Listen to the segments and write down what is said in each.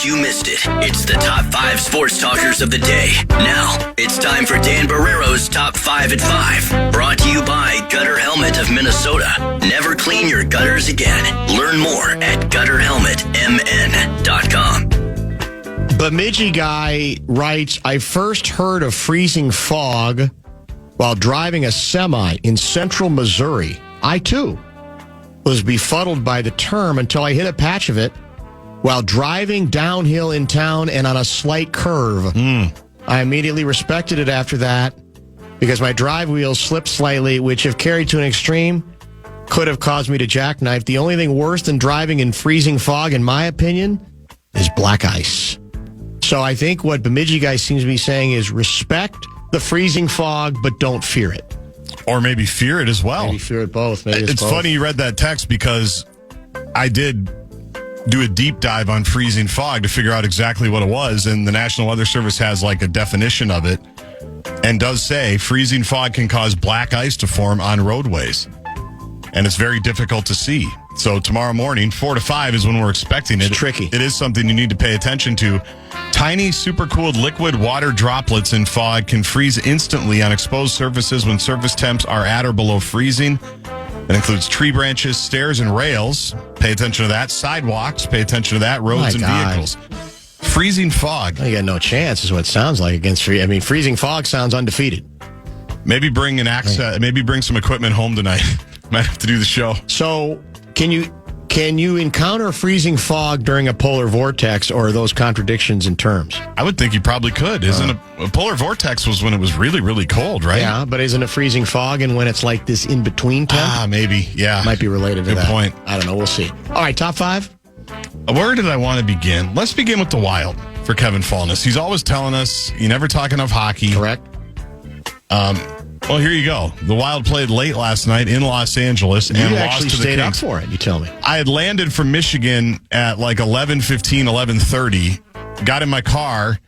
case you missed it, it's the top 5 sports talkers of the day. Now, it's time for Dan Barrero's Top 5 at 5. Brought to you by Gutter Helmet of Minnesota. Never clean your gutters again. Learn more at gutterhelmetmn.com. Bemidji guy writes, I first heard of freezing fog while driving a semi in central Missouri. I, too, was befuddled by the term until I hit a patch of it while driving downhill in town and on a slight curve. I immediately respected it after that because my drive wheels slipped slightly, which, if carried to an extreme, could have caused me to jackknife. The only thing worse than driving in freezing fog, in my opinion, is black ice. So I think what Bemidji guy seems to be saying is respect the freezing fog, but don't fear it. Or maybe fear it as well. Maybe fear it both. Maybe it's both. funny you read that text because I did do a deep dive on freezing fog to figure out exactly what it was, and the National Weather Service has like a definition of it and does say freezing fog can cause black ice to form on roadways, and it's very difficult to see. So tomorrow morning, 4 to 5 is when we're expecting it. It's tricky. It is something you need to pay attention to. Tiny, supercooled liquid water droplets in fog can freeze instantly on exposed surfaces when surface temps are at or below freezing. It includes tree branches, stairs, and rails. Pay attention to that. Sidewalks. Pay attention to that. Roads and vehicles. Freezing fog. Well, you got no chance is what it sounds like against free. I mean, freezing fog sounds undefeated. Maybe bring an access. Maybe bring some equipment home tonight. Might have to do the show. So can you encounter freezing fog during a polar vortex, or are those contradictions in terms? I would think you probably could. Isn't a polar vortex was when it was really, really cold, right? Yeah, but isn't a freezing fog and when it's like this in-between temp? Maybe, yeah. Might be related to that. Good point. I don't know. We'll see. All right, top 5? Where did I want to begin? Let's begin with the Wild for Kevin Fallness. He's always telling us you never talk enough hockey. Correct. Well, here you go. The Wild played late last night in Los Angeles and You lost actually to the stayed Kings. up for it, you tell me. I had landed from Michigan at like 11:15, 11:30. Got in my car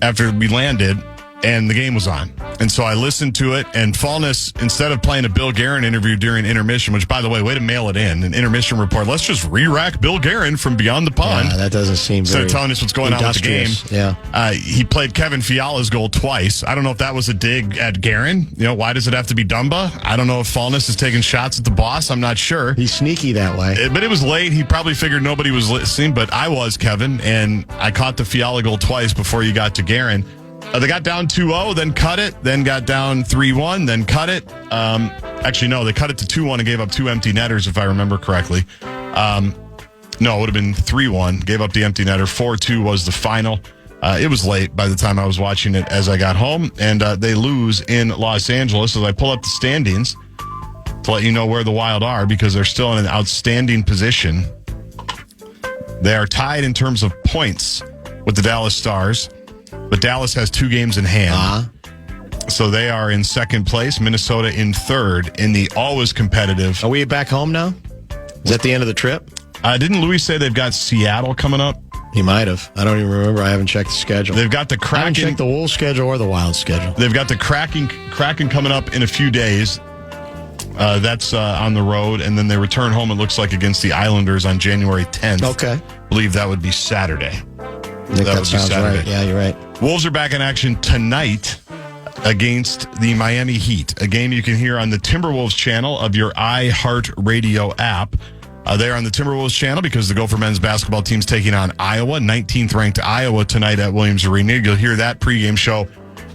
after we landed, and the game was on. And so I listened to it, and Fallness, instead of playing a Bill Guerin interview during intermission, which, by the way to mail it in, an intermission report, let's just re-rack Bill Guerin from Beyond the Pond. Yeah, that doesn't seem Instead very of telling us what's going on with the game. Yeah. He played Kevin Fiala's goal twice. I don't know if that was a dig at Guerin. You know, why does it have to be Dumba? I don't know if Fallness is taking shots at the boss. I'm not sure. He's sneaky that way. But it was late. He probably figured nobody was listening, but I was, Kevin, and I caught the Fiala goal twice before you got to Guerin. They got down 2-0, then cut it, then got down 3-1, then cut it. Actually, no, they cut it to 2-1 and gave up 2 empty netters, if I remember correctly. No, it would have been 3-1, gave up the empty netter. 4-2 was the final. It was late by the time I was watching it as I got home, and they lose in Los Angeles. As I pull up the standings to let you know where the Wild are, because they're still in an outstanding position. They are tied in terms of points with the Dallas Stars. But Dallas has 2 games in hand. So they are in second place. Minnesota in third in the always competitive. Are we back home now? Is that the end of the trip? Didn't Louis say they've got Seattle coming up? He might have. I don't even remember. I haven't checked the schedule. They've got the Kraken. I haven't checked the Wolves schedule or the Wild schedule. They've got the Kraken coming up in a few days. That's on the road. And then they return home, it looks like, against the Islanders on January 10th. Okay. I believe that would be Saturday. I think that sounds right. Yeah, you're right. Wolves are back in action tonight against the Miami Heat, a game you can hear on the Timberwolves channel of your iHeartRadio app. They're on the Timberwolves channel because the Gopher men's basketball team's taking on Iowa, 19th ranked Iowa tonight at Williams Arena. You'll hear that pregame show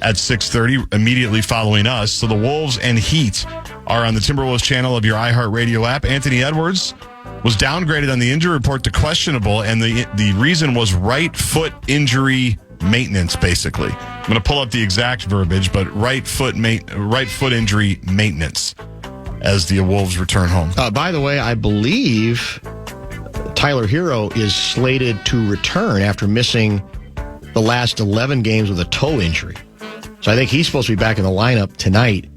at 6:30 immediately following us. So the Wolves and Heat are on the Timberwolves channel of your iHeartRadio app. Anthony Edwards was downgraded on the injury report to questionable, and the reason was right foot injury maintenance, basically. I'm going to pull up the exact verbiage, but right foot injury maintenance as the Wolves return home. By the way, I believe Tyler Hero is slated to return after missing the last 11 games with a toe injury. So I think he's supposed to be back in the lineup tonight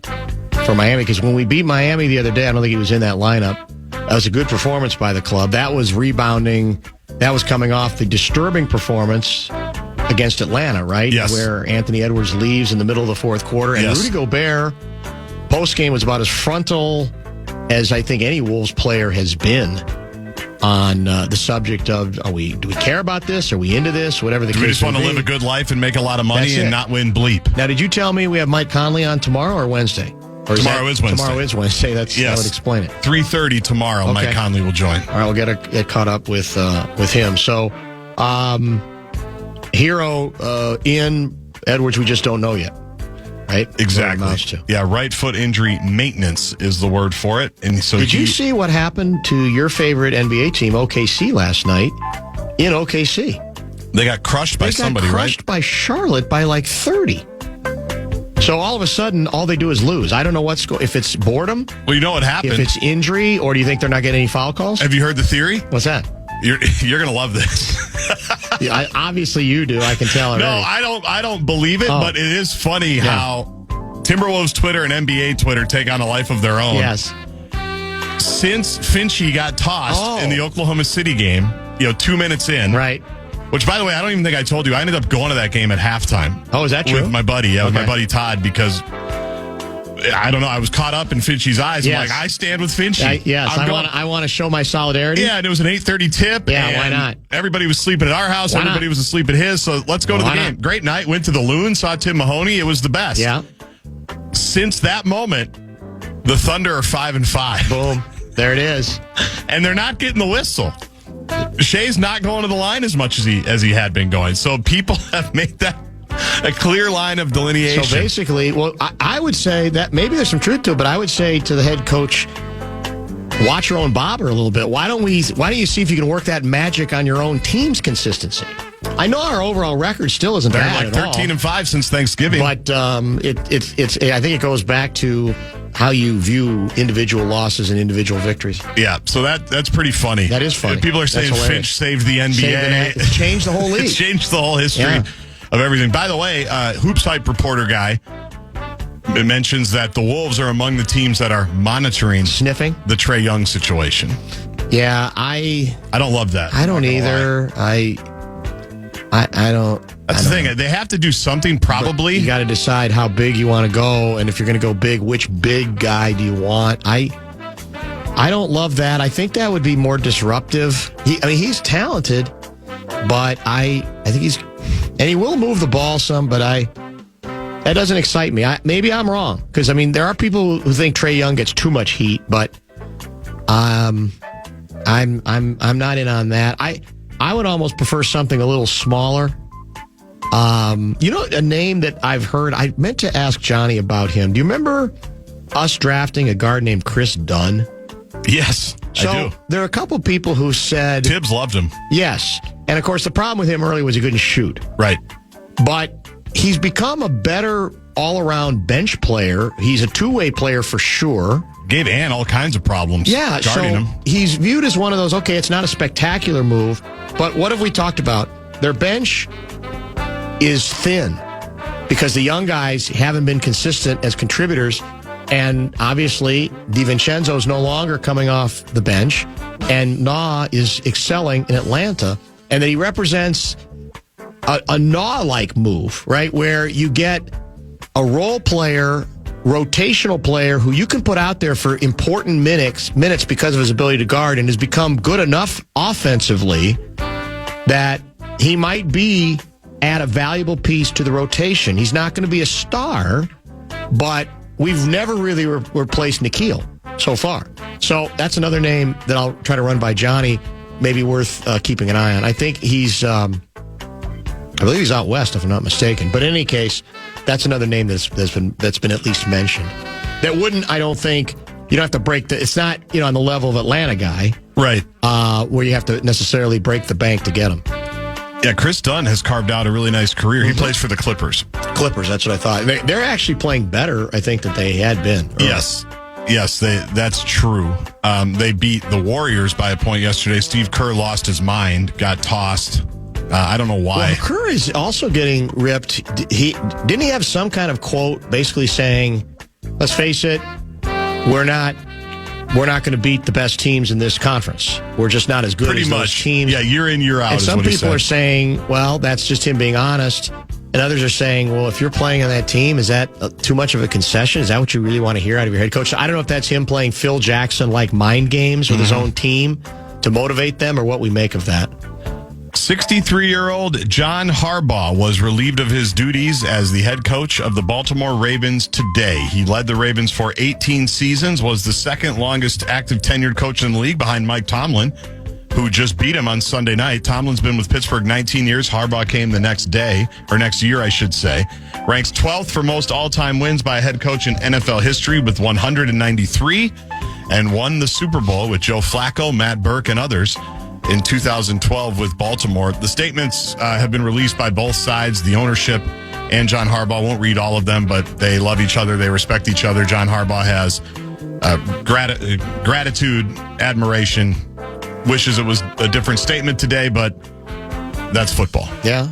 for Miami, because when we beat Miami the other day, I don't think he was in that lineup. That was a good performance by the club. That was rebounding. That was coming off the disturbing performance against Atlanta, right? Yes. Where Anthony Edwards leaves in the middle of the fourth quarter. And Rudy Gobert, postgame, was about as frontal as I think any Wolves player has been. on the subject of do we care about this? Are we into this? Whatever the case We just want to may be. live a good life and make a lot of money That's and it. not win bleep. Now, did you tell me we have Mike Conley on tomorrow or Wednesday? Or Tomorrow is Wednesday. Tomorrow is Wednesday. That would explain it. 3:30 tomorrow. Okay. Mike Conley will join. All right, we'll get caught up with him. So, Hero in Edwards, we just don't know yet, right? Exactly. What it amounts to. Yeah, right foot injury maintenance is the word for it. And so Did you see what happened to your favorite NBA team, OKC, last night in OKC? They got crushed by somebody, They got crushed by Charlotte by like 30. So all of a sudden, all they do is lose. I don't know if it's boredom, right? Well, you know what happened. if it's injury, or do you think they're not getting any foul calls? Have you heard the theory? What's that? You're going to love this. Yeah, obviously you do. I can tell already. No, I don't believe it, but it is funny how Timberwolves Twitter and NBA Twitter take on a life of their own. Yes. Since Finchie got tossed in the Oklahoma City game, 2 minutes in. Right. Which, by the way, I don't even think I told you. I ended up going to that game at halftime. Oh, is that true? With my buddy. Yeah, with Okay. my buddy Todd, because I don't know. I was caught up in Finchie's eyes. Yes. I'm like, I stand with Finchie. I want to show my solidarity. Yeah, and it was an 8:30 tip. Yeah, and why not? Everybody was sleeping at our house. Why Everybody not? was asleep at his. So let's go to the Why game. not? Great night. Went to the Loon. Saw Tim Mahoney. It was the best. Yeah. Since that moment, the Thunder are 5-5. Boom. There it is. And they're not getting the whistle. Shea's not going to the line as much as he had been going. So people have made that a clear line of delineation. So basically, well, I would say that maybe there's some truth to it, but I would say to the head coach, watch your own bobber a little bit. Why don't you see if you can work that magic on your own team's consistency? I know our overall record still isn't They're bad like 13-5 since Thanksgiving. but it's I think it goes back to how you view individual losses and individual victories. Yeah, so that's pretty funny. That is funny. People are That's saying hilarious. Finch saved the NBA. It's changed the whole league. It's changed the whole history Yeah. of everything. By the way, Hoops Hype reporter guy mentions that the Wolves are among the teams that are monitoring Sniffing. the Trae Young situation. Yeah, I don't love that. don't I'm not gonna either. lie. I don't. That's the thing. They have to do something probably. You got to decide how big you want to go, and if you're going to go big, which big guy do you want? I don't love that. I think that would be more disruptive. He's talented, but I think he will move the ball some, but that doesn't excite me. Maybe I'm wrong, because there are people who think Trae Young gets too much heat, but I'm not in on that. I would almost prefer something a little smaller. A name that I've heard, I meant to ask Johnny about him. Do you remember us drafting a guard named Chris Dunn? Yes, So I do. there are a couple people who said Tibbs loved him. yes. And of course, the problem with him early was he couldn't shoot. Right. But he's become a better all-around bench player. He's a two-way player for sure. Gave Ann all kinds of problems. Yeah, so guarding him. he's viewed as one of those, okay, it's not a spectacular move, but what have we talked about? Their bench is thin because the young guys haven't been consistent as contributors, and obviously DiVincenzo's no longer coming off the bench, and Na is excelling in Atlanta, and that he represents a Na-like move, right, where you get a role player, rotational player who you can put out there for important minutes because of his ability to guard, and has become good enough offensively that he might add a valuable piece to the rotation. He's not going to be a star, but we've never really replaced Nikhil so far. So that's another name that I'll try to run by Johnny, maybe worth keeping an eye on. I think I believe he's out west, if I'm not mistaken. But in any case, that's another name that's been at least mentioned. That wouldn't, I don't think, you don't have to break it's not, on the level of Atlanta guy. Right. Where you have to necessarily break the bank to get him. Yeah, Chris Dunn has carved out a really nice career. He plays for the Clippers. Clippers, that's what I thought. They're actually playing better, I think, than they had been. Yes. Yes, that's true. They beat the Warriors by a point yesterday. Steve Kerr lost his mind, got tossed. I don't know why. Well, Kerr is also getting ripped. Didn't he have some kind of quote basically saying, let's face it, we're not going to beat the best teams in this conference. We're just not as good Pretty as much. those teams. Yeah, year in, year out. And is some what he people said. are saying, well, that's just him being honest. And others are saying, well, if you're playing on that team, is that too much of a concession? Is that what you really want to hear out of your head coach? So I don't know if that's him playing Phil Jackson-like mind games with his own team to motivate them or what we make of that. 63-year-old John Harbaugh was relieved of his duties as the head coach of the Baltimore Ravens today. He led the Ravens for 18 seasons, was the second longest active tenured coach in the league behind Mike Tomlin, who just beat him on Sunday night. Tomlin's been with Pittsburgh 19 years. Harbaugh came the next year, I should say. Ranks 12th for most all-time wins by a head coach in NFL history with 193, and won the Super Bowl with Joe Flacco, Matt Burke, and others in 2012 with Baltimore. The statements have been released by both sides, the ownership and John Harbaugh. Won't read all of them, but they love each other. They respect each other. John Harbaugh has gratitude, admiration, wishes it was a different statement today, but that's football. Yeah,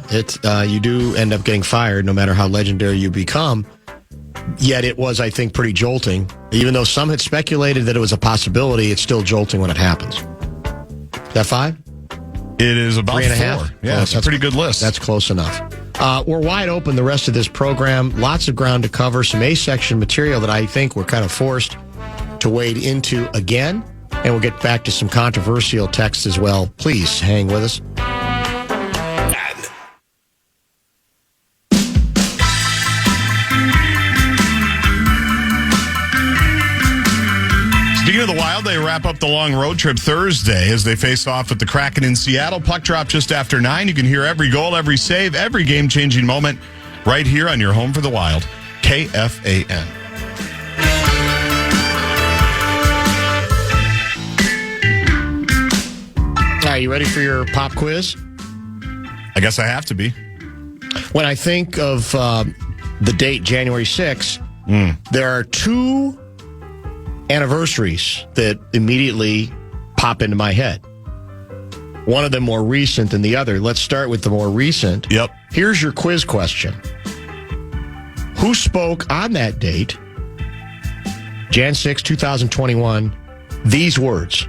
you do end up getting fired no matter how legendary you become. Yet it was, I think, pretty jolting. Even though some had speculated that it was a possibility, it's still jolting when it happens. Is that 5? It is about 3.5. Yeah, it's a pretty good list. That's close enough. We're wide open the rest of this program. Lots of ground to cover. Some A-section material that I think we're kind of forced to wade into again. And we'll get back to some controversial texts as well. Please hang with us. Speaking of the Wild, they wrap up the long road trip Thursday as they face off with the Kraken in Seattle. Puck drop just after 9. You can hear every goal, every save, every game-changing moment right here on your home for the Wild, KFAN. Are you ready for your pop quiz? I guess I have to be. When I think of the date, January 6th, there are 2 anniversaries that immediately pop into my head. One of them more recent than the other. Let's start with the more recent. Yep. Here's your quiz question. Who spoke on that date, Jan 6, 2021, these words?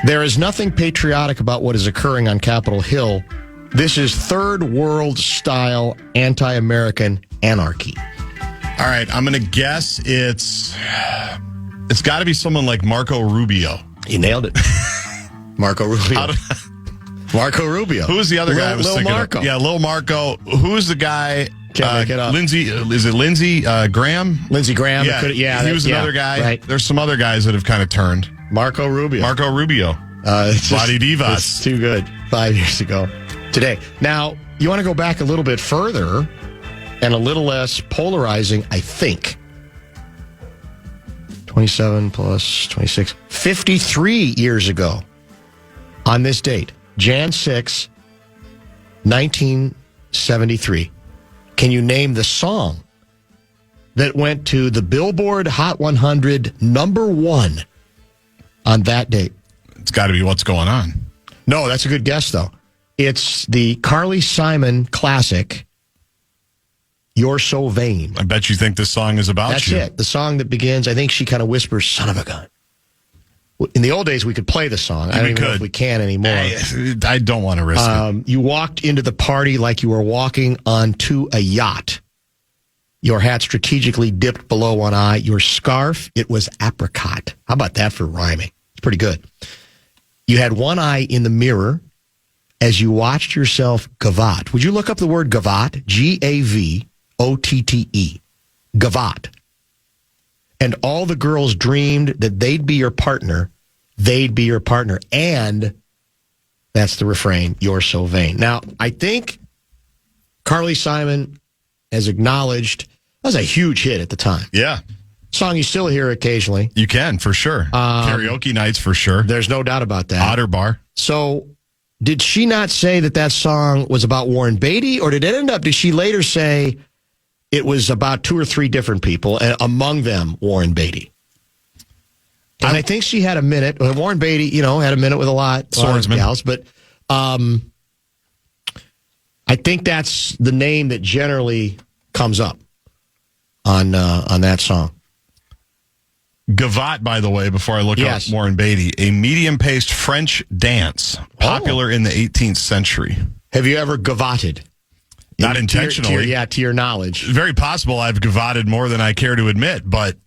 There is nothing patriotic about what is occurring on Capitol Hill. This is third world style anti-American anarchy. All right, I'm going to guess it's got to be someone like Marco Rubio. You nailed it. Marco Rubio. Marco Rubio. Who was the other guy I was Lil thinking Marco. of? Yeah, Lil Marco. Who's the guy? Can't make it up. Lindsey, is it Lindsey Graham? Lindsey Graham. Yeah, he was another guy. Right. There's some other guys that have kind of turned. Marco Rubio. Vladi Divac. It's too good. 5 years ago today. Now, you want to go back a little bit further and a little less polarizing, I think. 27 plus 26. 53 years ago on this date, Jan 6, 1973. Can you name the song that went to the Billboard Hot 100 #1 on that date? It's got to be What's Going On. No, that's a good guess, though. It's the Carly Simon classic, You're So Vain. I bet you think this song is about That's you. it. The song that begins, I think she kind of whispers, son of a gun. In the old days, we could play the song. I don't even know if we can anymore. I don't want to risk it. You walked into the party like you were walking onto a yacht. Your hat strategically dipped below one eye. Your scarf, it was apricot. How about that for rhyming? It's pretty good. You had one eye in the mirror as you watched yourself gavotte. Would you look up the word gavotte? Gavotte. Gavotte. And all the girls dreamed that they'd be your partner. They'd be your partner. And that's the refrain, You're So Vain. Now, I think Carly Simon has acknowledged that was a huge hit at the time. Yeah. Song you still hear occasionally. You can, for sure. Karaoke nights, for sure. There's no doubt about that. Otter Bar. So, did she not say that song was about Warren Beatty, or did she later say it was about 2 or 3 different people, and among them, Warren Beatty? And I think she had a minute. Warren Beatty, had a minute with a lot of gals, but I think that's the name that generally comes up on that song. Gavotte, by the way, before I look up Warren Beatty, a medium-paced French dance, popular in the 18th century. Have you ever gavotted? Not intentionally. To your knowledge. Very possible I've gavotted more than I care to admit, but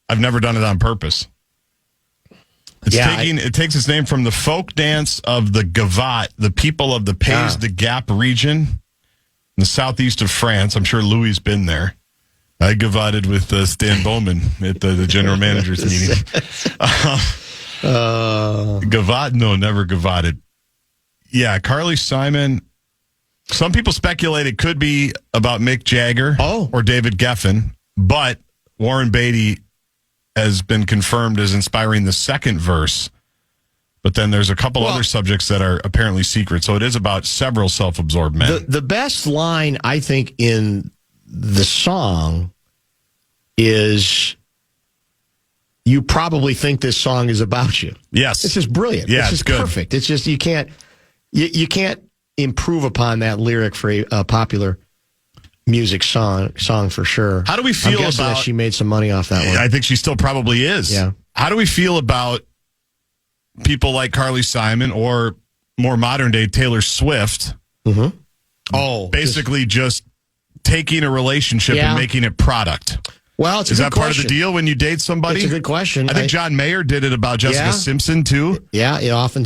I've never done it on purpose. It takes its name from the folk dance of the Gavat, the people of the Pays de Gap region in the southeast of France. I'm sure Louis been there. I gavatted with Stan Bowman at the general manager's meeting. Gavat? No, never gavatted. Yeah, Carly Simon. Some people speculate it could be about Mick Jagger or David Geffen, but Warren Beatty has been confirmed as inspiring the second verse. But then there's a couple other subjects that are apparently secret. So it is about several self-absorbed men. The best line, I think, in the song is, you probably think this song is about you. Yes. It's just brilliant. Yeah, it's just good. perfect. It's just, you can't improve upon that lyric for a popular music song for sure. How do we feel about that she made some money off that one? I think she still probably is. Yeah. How do we feel about people like Carly Simon or more modern day Taylor Swift? Mm-hmm. Basically just taking a relationship and making it product. Well, it's a is good that question. part of the deal when you date somebody? It's a good question. I think John Mayer did it about Jessica Simpson too. Yeah, it often.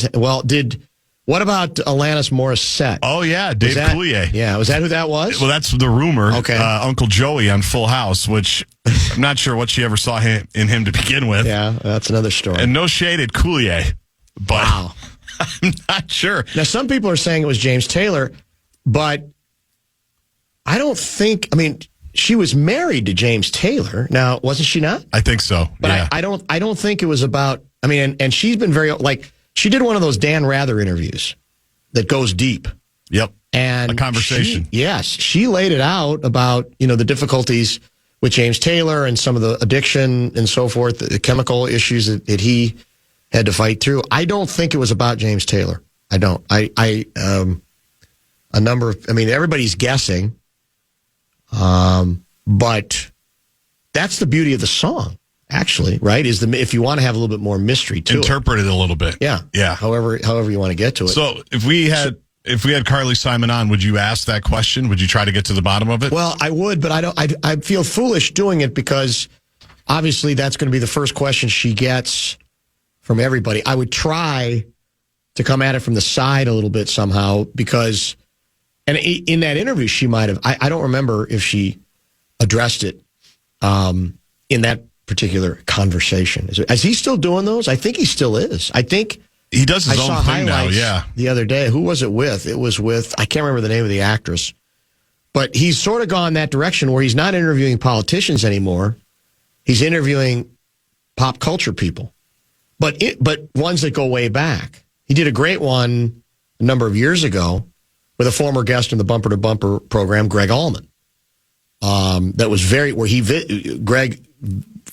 What about Alanis Morissette? Oh yeah, Dave Coulier. Yeah, was that who that was? Well, that's the rumor. Okay, Uncle Joey on Full House, which I'm not sure what she ever saw in him to begin with. Yeah, that's another story. And no shade at Coulier, but I'm not sure. Now, some people are saying it was James Taylor, but I don't think. I mean, she was married to James Taylor. Now, wasn't she not? I think so. But yeah. I don't think it was about. I mean, and she's been very she did one of those Dan Rather interviews that goes deep. Yep. And a conversation. She laid it out about, the difficulties with James Taylor and some of the addiction and so forth, the chemical issues that he had to fight through. I don't think it was about James Taylor. I don't. Everybody's guessing. But that's the beauty of the song, actually, right? If you want to have a little bit more mystery to interpret it a little bit. Yeah. Yeah. However you want to get to it. So if we had Carly Simon on, would you ask that question? Would you try to get to the bottom of it? Well, I would, but I feel foolish doing it because obviously that's going to be the first question she gets from everybody. I would try to come at it from the side a little bit somehow because, and in that interview she might have, I don't remember if she addressed it in that particular conversation. Is he still doing those? I think he still is. I think he does his own thing now. Yeah. The other day, who was it with? It was with, I can't remember the name of the actress, but he's sort of gone that direction where he's not interviewing politicians anymore. He's interviewing pop culture people, but ones that go way back. He did a great one a number of years ago with a former guest in the Bumper to Bumper program, Greg Allman. That was where Greg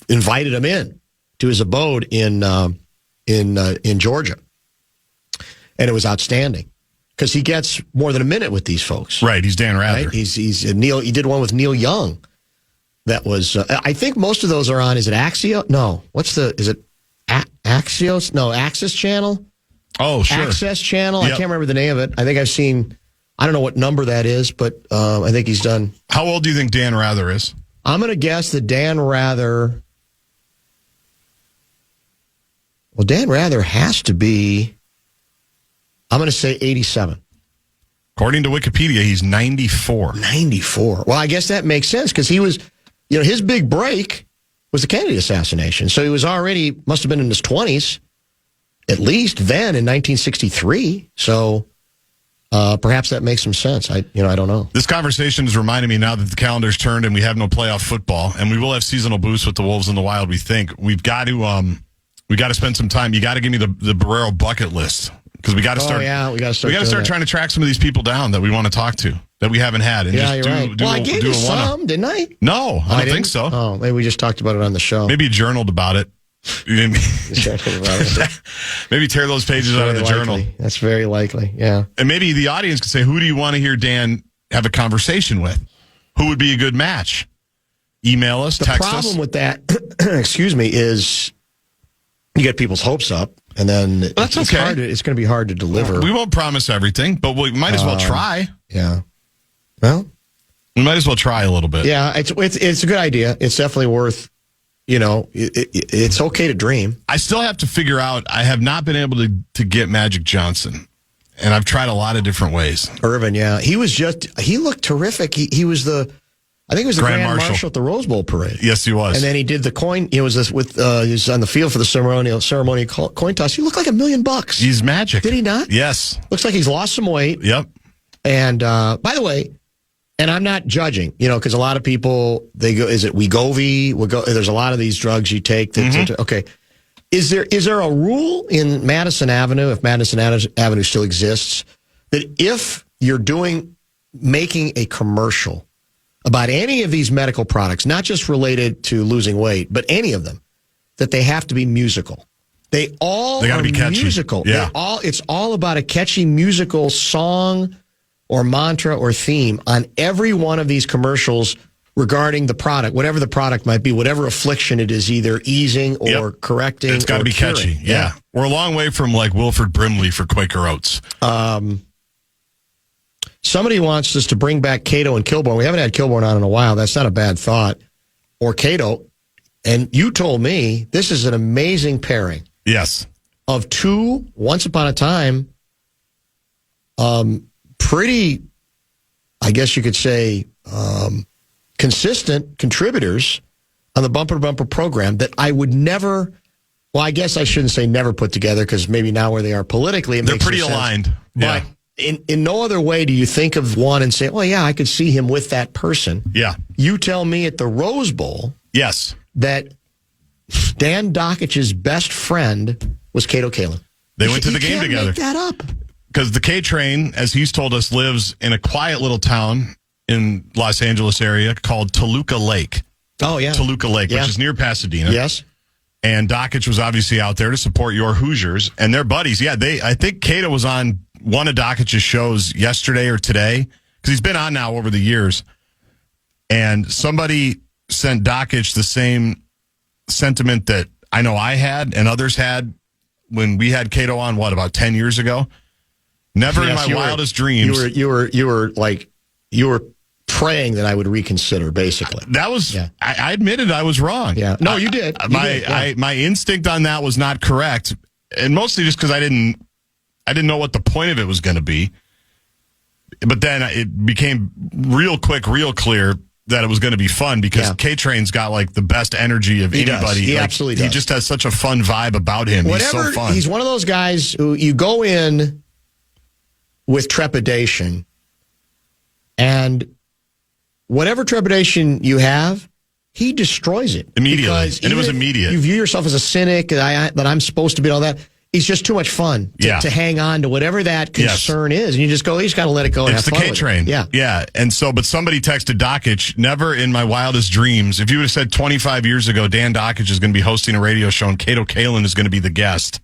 invited him in to his abode in Georgia, and it was outstanding because he gets more than a minute with these folks. Right, he's Dan Rather. Right? He's Neil. He did one with Neil Young. That was. I think most of those are on. Is it Axio? No. Is it Axios? No, Access Channel. Oh, sure. Access Channel. Yep. I can't remember the name of it. I think I've seen. I don't know what number that is, but I think he's done. How old do you think Dan Rather is? I'm going to guess that Dan Rather. Well, Dan Rather has to be. I'm going to say 87. According to Wikipedia, he's 94. 94. Well, I guess that makes sense because he was, his big break was the Kennedy assassination. So he was must have been in his 20s, at least then in 1963. So perhaps that makes some sense. I don't know. This conversation is reminding me now that the calendar's turned and we have no playoff football, and we will have seasonal boosts with the Wolves in the Wild. We think we've got to spend some time. You got to give me the Barrero bucket list. Because we got to start. Oh, yeah, we got to start trying to track some of these people down that we want to talk to that we haven't had. And you're right. I gave you some, didn't I? No, I don't think so. Oh, maybe we just talked about it on the show. Maybe you journaled about it. Maybe tear those pages out of the journal. That's very likely. Yeah. And maybe the audience could say, "Who do you want to hear Dan have a conversation with? Who would be a good match?" Email us. Text us. The problem with that, excuse me, is you get people's hopes up. And then that's okay. It's going to be hard to deliver. We won't promise everything, but we might as well try. Yeah. Well, we might as well try a little bit. Yeah, it's a good idea. It's definitely worth it's okay to dream. I still have to figure out. I have not been able to get Magic Johnson, and I've tried a lot of different ways. Irvin, yeah, he looked terrific. He was I think he was the Grand Marshal at the Rose Bowl parade. Yes, he was. And then he did the coin. He was he was on the field for the ceremonial coin toss. He looked like $1 million. He's magic. Did he not? Yes. Looks like he's lost some weight. Yep. And by the way, and I'm not judging, because a lot of people, they go, is it Wegovy? There's a lot of these drugs you take. Okay. Is there a rule in Madison Avenue, if Madison Avenue still exists, that if you're making a commercial about any of these medical products, not just related to losing weight, but any of them, that they have to be musical? They gotta be catchy. Musical. Yeah. It's all about a catchy musical song or mantra or theme on every one of these commercials regarding the product, whatever the product might be, whatever affliction it is, either easing or correcting. It's got to be curing. catchy. Yeah. We're a long way from like Wilford Brimley for Quaker Oats. Somebody wants us to bring back Cato and Kilborn. We haven't had Kilborn on in a while. That's not a bad thought. Or Cato. And you told me this is an amazing pairing. Yes. Of two, once upon a time, pretty, I guess you could say, consistent contributors on the Bumper to Bumper program that I would never, well, I guess I shouldn't say never put together, because maybe now where they are politically, they're pretty aligned. But in no other way do you think of one and say, well, yeah, I could see him with that person. Yeah. You tell me at the Rose Bowl that Dan Dockich's best friend was Cato Kalin. They went to the game together. Make that up. Because the K-Train, as he's told us, lives in a quiet little town in Los Angeles area called Toluca Lake. Oh, yeah. Toluca Lake, which is near Pasadena. Yes. And Dockich was obviously out there to support your Hoosiers. And they're buddies. Yeah, I think Cato was on one of Dockich's shows yesterday or today, because he's been on now over the years. And somebody sent Dockich the same sentiment that I know I had and others had when we had Cato on, about 10 years ago? Never in my wildest dreams. You were praying that I would reconsider, basically. That was, I admitted I was wrong. Yeah. No, you did. My instinct on that was not correct. And mostly just because I didn't know what the point of it was going to be. But then it became real quick, real clear that it was going to be fun, because K-Train's got like the best energy of anybody. He absolutely does. He just has such a fun vibe about him. He's so fun. He's one of those guys who you go in with trepidation, and whatever trepidation you have, he destroys it immediately. And it was immediate. You view yourself as a cynic, that I'm supposed to be all that. It's just too much fun to hang on to whatever that concern is. And you just got to let it go and have fun. It's the K-Train. Yeah. And so, but somebody texted Dockich, never in my wildest dreams. If you would have said 25 years ago, Dan Dockich is going to be hosting a radio show and Cato Kalin is going to be the guest,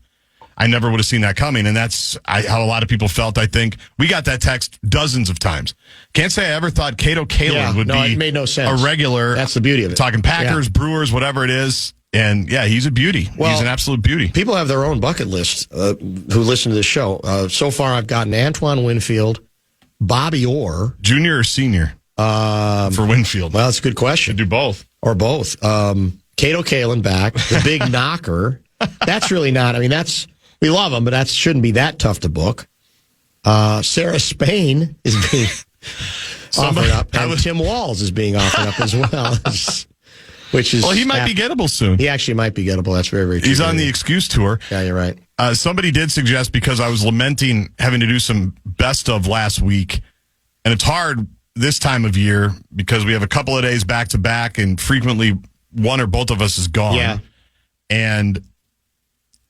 I never would have seen that coming. And that's how a lot of people felt, I think. We got that text dozens of times. Can't say I ever thought Cato Kalin would be it made no sense. A regular. That's the beauty of it. Talking Packers, Brewers, whatever it is. And he's a beauty. Well, he's an absolute beauty. People have their own bucket list who listen to this show. So far, I've gotten Antoine Winfield, Bobby Orr. Junior or senior for Winfield? Well, that's a good question. You do both. Or both. Cato Kalin back, the big knocker. That's really not, we love him, but that shouldn't be that tough to book. Sarah Spain is being offered up. And Tim Walz is being offered up as well. Which is he might be gettable soon. He actually might be gettable. That's very, very true. He's on the excuse tour. Yeah, you're right. Somebody did suggest, because I was lamenting having to do some best of last week, and it's hard this time of year because we have a couple of days back to back, and frequently one or both of us is gone. Yeah. And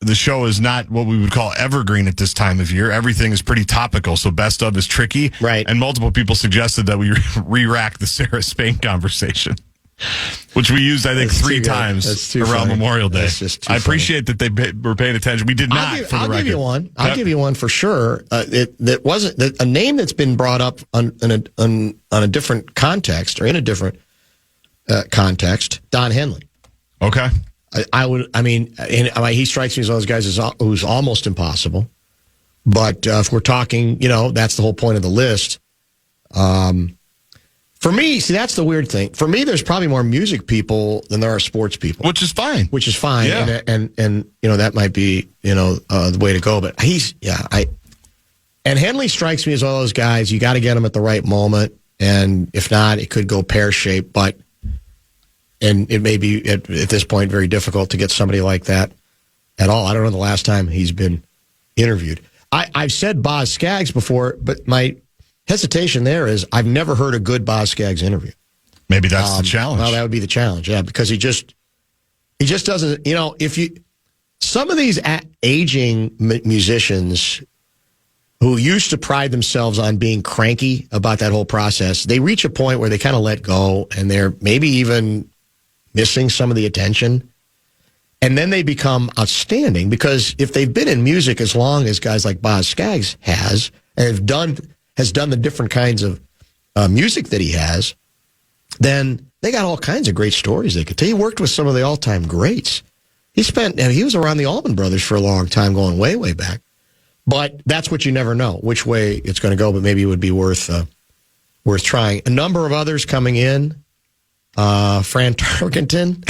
the show is not what we would call evergreen at this time of year. Everything is pretty topical, so best of is tricky. Right. And multiple people suggested that we re-rack the Sarah Spain conversation, which we used, I think, 3 times around Memorial Day. I appreciate that they were paying attention. We did not. I'll give you one. I'll give you one for sure. That wasn't a name that's been brought up on a different context, or in a different context. Don Henley. Okay. He strikes me as one of those guys who's almost impossible. But if we're talking, that's the whole point of the list. For me, see, that's the weird thing. For me, there's probably more music people than there are sports people. Which is fine. Which is fine. Yeah. And that might be, the way to go. But and Henley strikes me as one of those guys, you got to get him at the right moment. And if not, it could go pear-shaped. And it may be, at this point, very difficult to get somebody like that at all. I don't know the last time he's been interviewed. I've said Boz Scaggs before, but my hesitation there is I've never heard a good Boz Scaggs interview. Maybe that's the challenge. Well, that would be the challenge, yeah, because he just doesn't, some of these aging musicians who used to pride themselves on being cranky about that whole process, they reach a point where they kind of let go and they're maybe even missing some of the attention. And then they become outstanding because if they've been in music as long as guys like Boz Scaggs has, and has done the different kinds of music that he has, then they got all kinds of great stories they could tell. He worked with some of the all-time greats. He was around the Allman Brothers for a long time, going way, way back. But that's what you never know, which way it's going to go, but maybe it would be worth trying. A number of others coming in. Fran Tarkenton,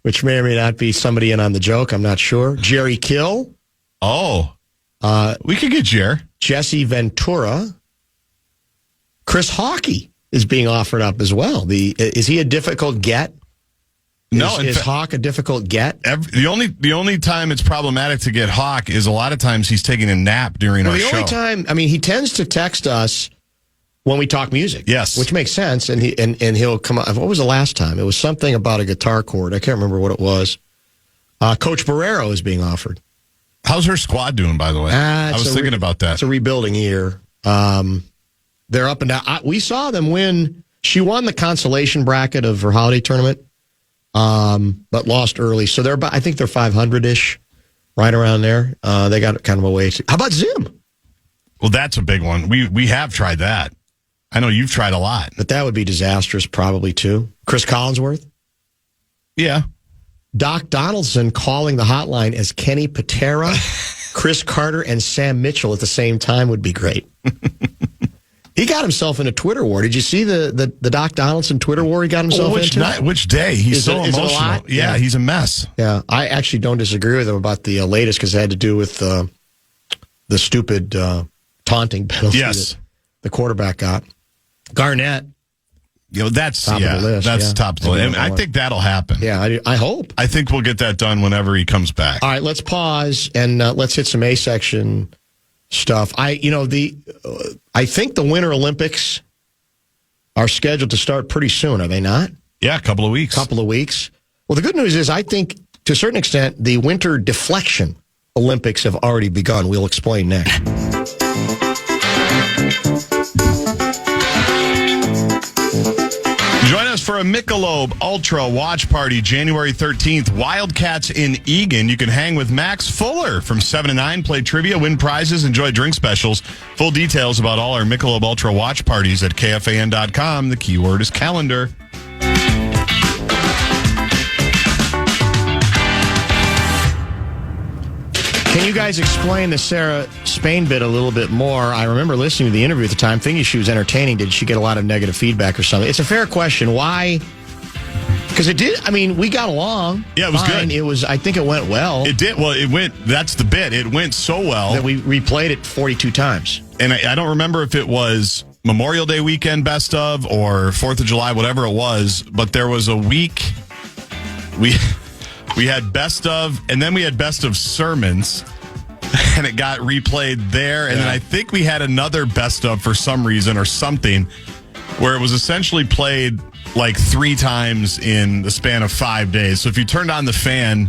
which may or may not be somebody in on the joke. I'm not sure. Jerry Kill. Oh. We could get Jer. Jesse Ventura. Chris Hawkey is being offered up as well. Is he a difficult get? No, is Hawk a difficult get? The only time it's problematic to get Hawk is a lot of times he's taking a nap during our show. The only time, he tends to text us when we talk music. Yes, which makes sense. And he'll come up. What was the last time? It was something about a guitar chord. I can't remember what it was. Coach Barrero is being offered. How's her squad doing, by the way? I was thinking about that. It's a rebuilding year. They're up and down. We saw them win. She won the consolation bracket of her holiday tournament, but lost early. So I think they're 500-ish, right around there. They got kind of a way. How about Zim? Well, that's a big one. We have tried that. I know you've tried a lot. But that would be disastrous probably, too. Chris Collinsworth? Yeah. Doc Donaldson calling the hotline as Kenny Patera, Chris Carter, and Sam Mitchell at the same time would be great. He got himself in a Twitter war. Did you see the Doc Donaldson Twitter war he got himself into? Which day? He's so emotional. Is it a lot? Yeah, he's a mess. Yeah, I actually don't disagree with him about the latest because it had to do with the stupid taunting penalty that the quarterback got. Garnett. That's top of the list. That's top of the list. I think that'll happen. Yeah, I hope. I think we'll get that done whenever he comes back. All right, let's pause and let's hit some A-section stuff. I think the Winter Olympics are scheduled to start pretty soon, are they not? Yeah, a couple of weeks. Well, the good news is I think, to a certain extent, the Winter Deflection Olympics have already begun. We'll explain next. Join us for a Michelob Ultra watch party January 13th. Wildcats in Eagan. You can hang with Max Fuller from 7 to 9, play trivia, win prizes, enjoy drink specials. Full details about all our Michelob Ultra watch parties at KFAN.com. The keyword is calendar. Can you guys explain the Sarah Spain bit a little bit more? I remember listening to the interview at the time, thinking she was entertaining. Did she get a lot of negative feedback or something? It's a fair question. Why? Because it did. We got along. Yeah, it was fine. good. I think it went well. It did. Well, it went. That's the bit. It went so well that we replayed it 42 times. And I don't remember if it was Memorial Day weekend best of or 4th of July, whatever it was. But there was a week we had best of, and then we had best of sermons, and it got replayed there. And then I think we had another best of for some reason or something, where it was essentially played like 3 times in the span of 5 days. So if you turned on the fan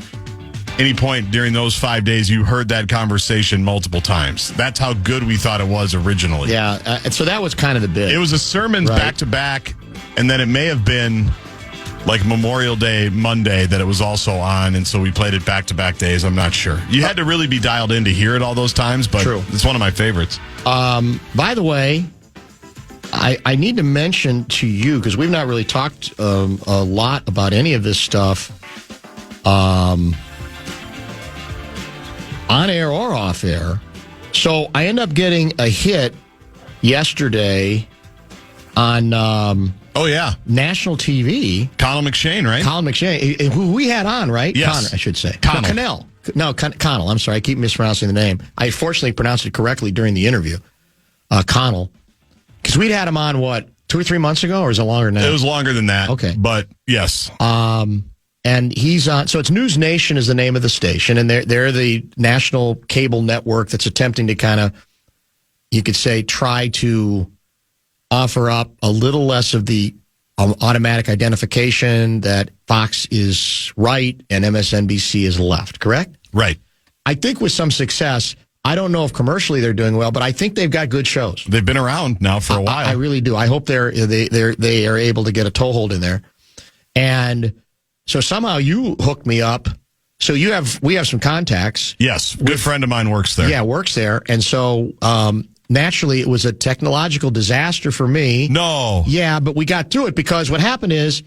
any point during those 5 days, you heard that conversation multiple times. That's how good we thought it was originally. Yeah, so that was kind of the bit. It was a sermon back to back, and then it may have been like Memorial Day Monday that it was also on, and so we played it back-to-back days. I'm not sure. You had to really be dialed in to hear it all those times, but it's one of my favorites. By the way, I need to mention to you, because we've not really talked a lot about any of this stuff on air or off air. So I end up getting a hit yesterday on Oh, yeah. national TV. Colin McShane, right? Colin McShane, who we had on, right? Yes. Connor, I should say. Connell. Connell. No, Connell. I'm sorry. I keep mispronouncing the name. I fortunately pronounced it correctly during the interview. Connell. Because we'd had him on, 2 or 3 months ago, or is it longer than that? It was longer than that. Okay. But, yes. And he's on, so it's News Nation is the name of the station, and they're the national cable network that's attempting to kind of, you could say, try to offer up a little less of the automatic identification that Fox is right and MSNBC is left, correct? Right. I think with some success. I don't know if commercially they're doing well, but I think they've got good shows. They've been around now for a while. I really do. I hope they are able to get a toehold in there. And so somehow you hooked me up. So we have some contacts. Yes, good friend of mine works there. Yeah, works there. And so naturally it was a technological disaster for me. No. Yeah, but we got through it because what happened is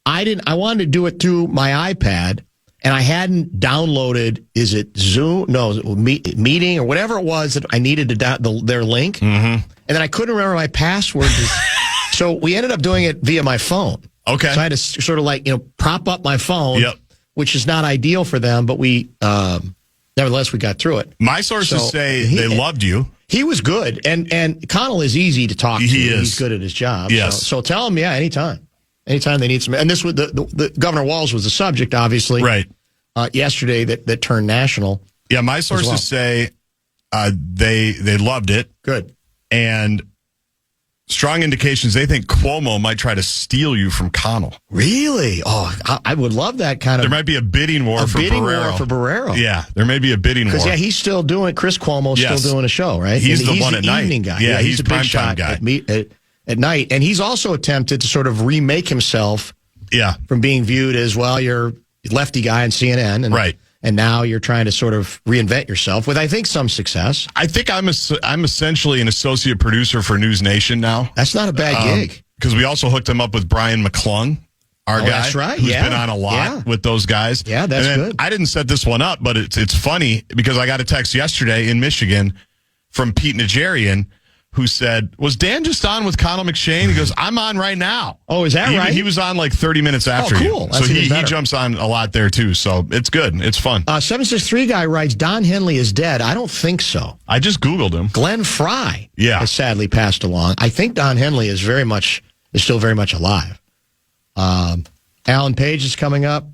I wanted to do it through my iPad. And I hadn't downloaded, is it Zoom? No, Meeting or whatever it was that I needed to their link. Mm-hmm. And then I couldn't remember my password. So we ended up doing it via my phone. Okay. So I had to sort of prop up my phone, yep. which is not ideal for them, but we, nevertheless, we got through it. My sources say they loved you. He was good. And Connell is easy to talk to. He is. He's good at his job. Yes. So tell him, anytime. Anytime they need some, and this was the Governor Walz was the subject, obviously, right? Yesterday that turned national. Yeah, my sources say they loved it. Good, and strong indications they think Cuomo might try to steal you from Connell. Really? Oh, I would love that kind of. There might be a bidding war for Barrero. Yeah, there may be a bidding war. Because he's still doing. Chris Cuomo's still doing a show, right? He's the one at night. Evening guy. Yeah, he's a prime big shot time guy at night, and he's also attempted to sort of remake himself. Yeah, from being viewed as you're a lefty guy on CNN, and right. And now you're trying to sort of reinvent yourself with, I think, some success. I think I'm essentially an associate producer for News Nation now. That's not a bad gig. Because we also hooked him up with Brian McClung, our guy. That's right. Who's been on a lot with those guys. Yeah, that's good. I didn't set this one up, but it's funny because I got a text yesterday in Michigan from Pete Nigerian, who said, was Dan just on with Colin McShane? He goes, I'm on right now. Oh, is that right? He was on like 30 minutes after cool. you. So he jumps on a lot there, too. So it's good. It's fun. 763 guy writes, Don Henley is dead. I don't think so. I just Googled him. Glenn Fry has sadly passed along. I think Don Henley is still very much alive. Alan Page is coming up,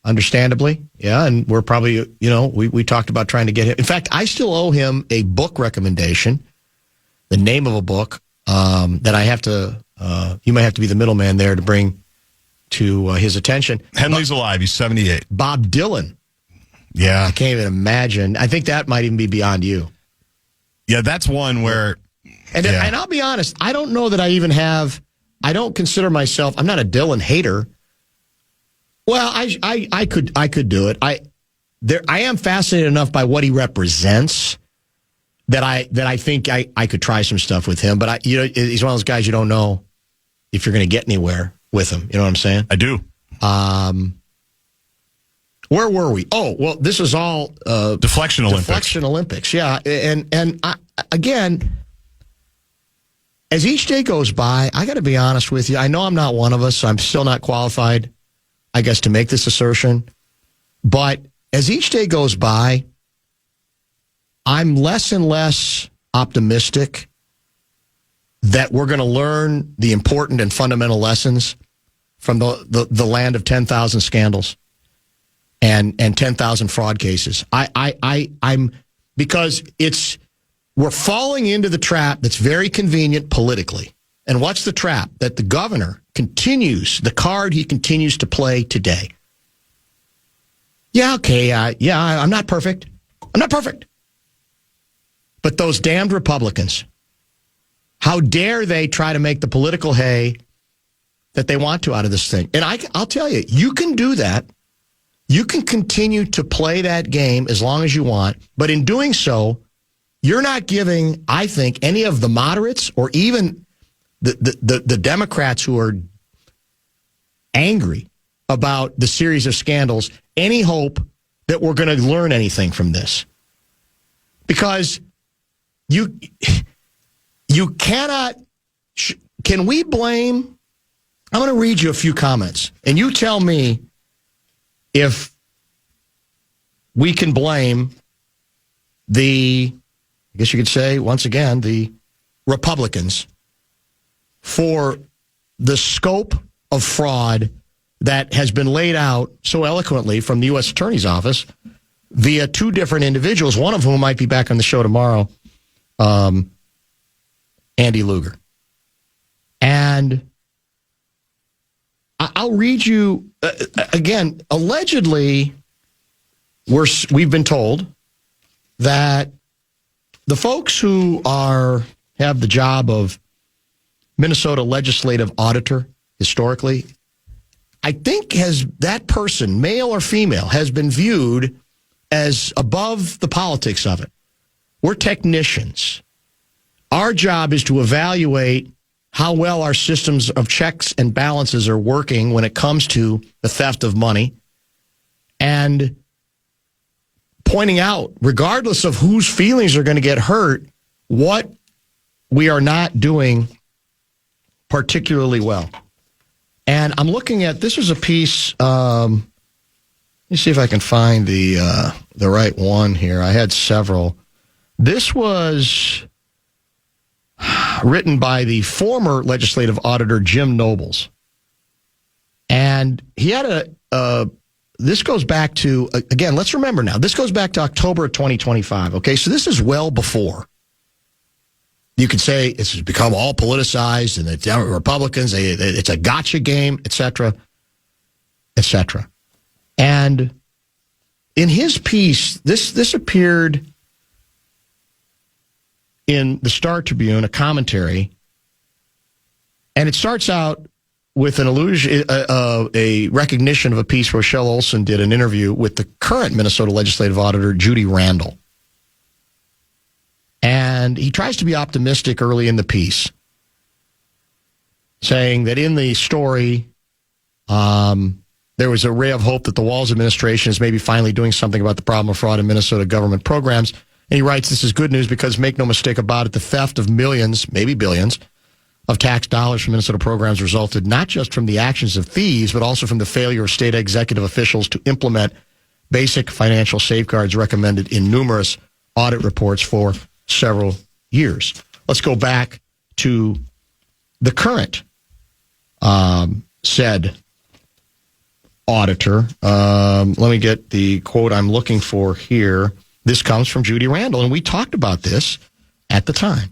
understandably. Yeah, and we're probably, we talked about trying to get him. In fact, I still owe him a book recommendation. The name of a book that I have to, you might have to be the middleman there to bring to his attention. Henley's alive. He's 78. Bob Dylan. Yeah. I can't even imagine. I think that might even be beyond you. Yeah, that's one where. And I'll be honest, I don't know that I don't consider myself, I'm not a Dylan hater. Well, I could do it. I am fascinated enough by what he represents that I think I could try some stuff with him, but he's one of those guys you don't know if you're going to get anywhere with him. You know what I'm saying? I do. Where were we? Oh, well, this is all Deflection Olympics. Deflection Olympics, yeah. And again, as each day goes by, I got to be honest with you. I know I'm not one of us, so I'm still not qualified, I guess, to make this assertion. But as each day goes by, I'm less and less optimistic that we're going to learn the important and fundamental lessons from the land of 10,000 scandals and 10,000 fraud cases. I'm because we're falling into the trap that's very convenient politically. And what's the trap? That the governor the card he continues to play today. Yeah, okay, I'm not perfect. But those damned Republicans, how dare they try to make the political hay that they want to out of this thing? And I'll tell you, you can do that. You can continue to play that game as long as you want. But in doing so, you're not giving, I think, any of the moderates or even the Democrats who are angry about the series of scandals any hope that we're going to learn anything from this. Because you cannot Can we blame? I'm going to read you a few comments, and you tell me if we can blame I guess you could say, once again, the Republicans for the scope of fraud that has been laid out so eloquently from the U.S. Attorney's Office via two different individuals, one of whom might be back on the show tomorrow, Andy Luger. And I'll read you, again, allegedly, we've been told that the folks who have the job of Minnesota legislative auditor historically, I think that person, male or female, has been viewed as above the politics of it. We're technicians. Our job is to evaluate how well our systems of checks and balances are working when it comes to the theft of money, and pointing out, regardless of whose feelings are going to get hurt, what we are not doing particularly well. And I'm looking at, this was a piece, let me see if I can find the right one here. I had several. This was written by the former legislative auditor, Jim Nobles. And he had this goes back to, again, let's remember now, this goes back to October of 2025, okay? So this is well before. You could say it's become all politicized, and the Republicans, it's a gotcha game, et cetera, et cetera. And in his piece, this appeared in the Star Tribune, a commentary, and it starts out with an allusion, a recognition of a piece where Rochelle Olson did an interview with the current Minnesota legislative auditor, Judy Randall. And he tries to be optimistic early in the piece, saying that in the story, there was a ray of hope that the Walz administration is maybe finally doing something about the problem of fraud in Minnesota government programs. And he writes, this is good news because, make no mistake about it, the theft of millions, maybe billions, of tax dollars from Minnesota programs resulted not just from the actions of thieves, but also from the failure of state executive officials to implement basic financial safeguards recommended in numerous audit reports for several years. Let's go back to the current said auditor. Let me get the quote I'm looking for here. This comes from Judy Randall, and we talked about this at the time.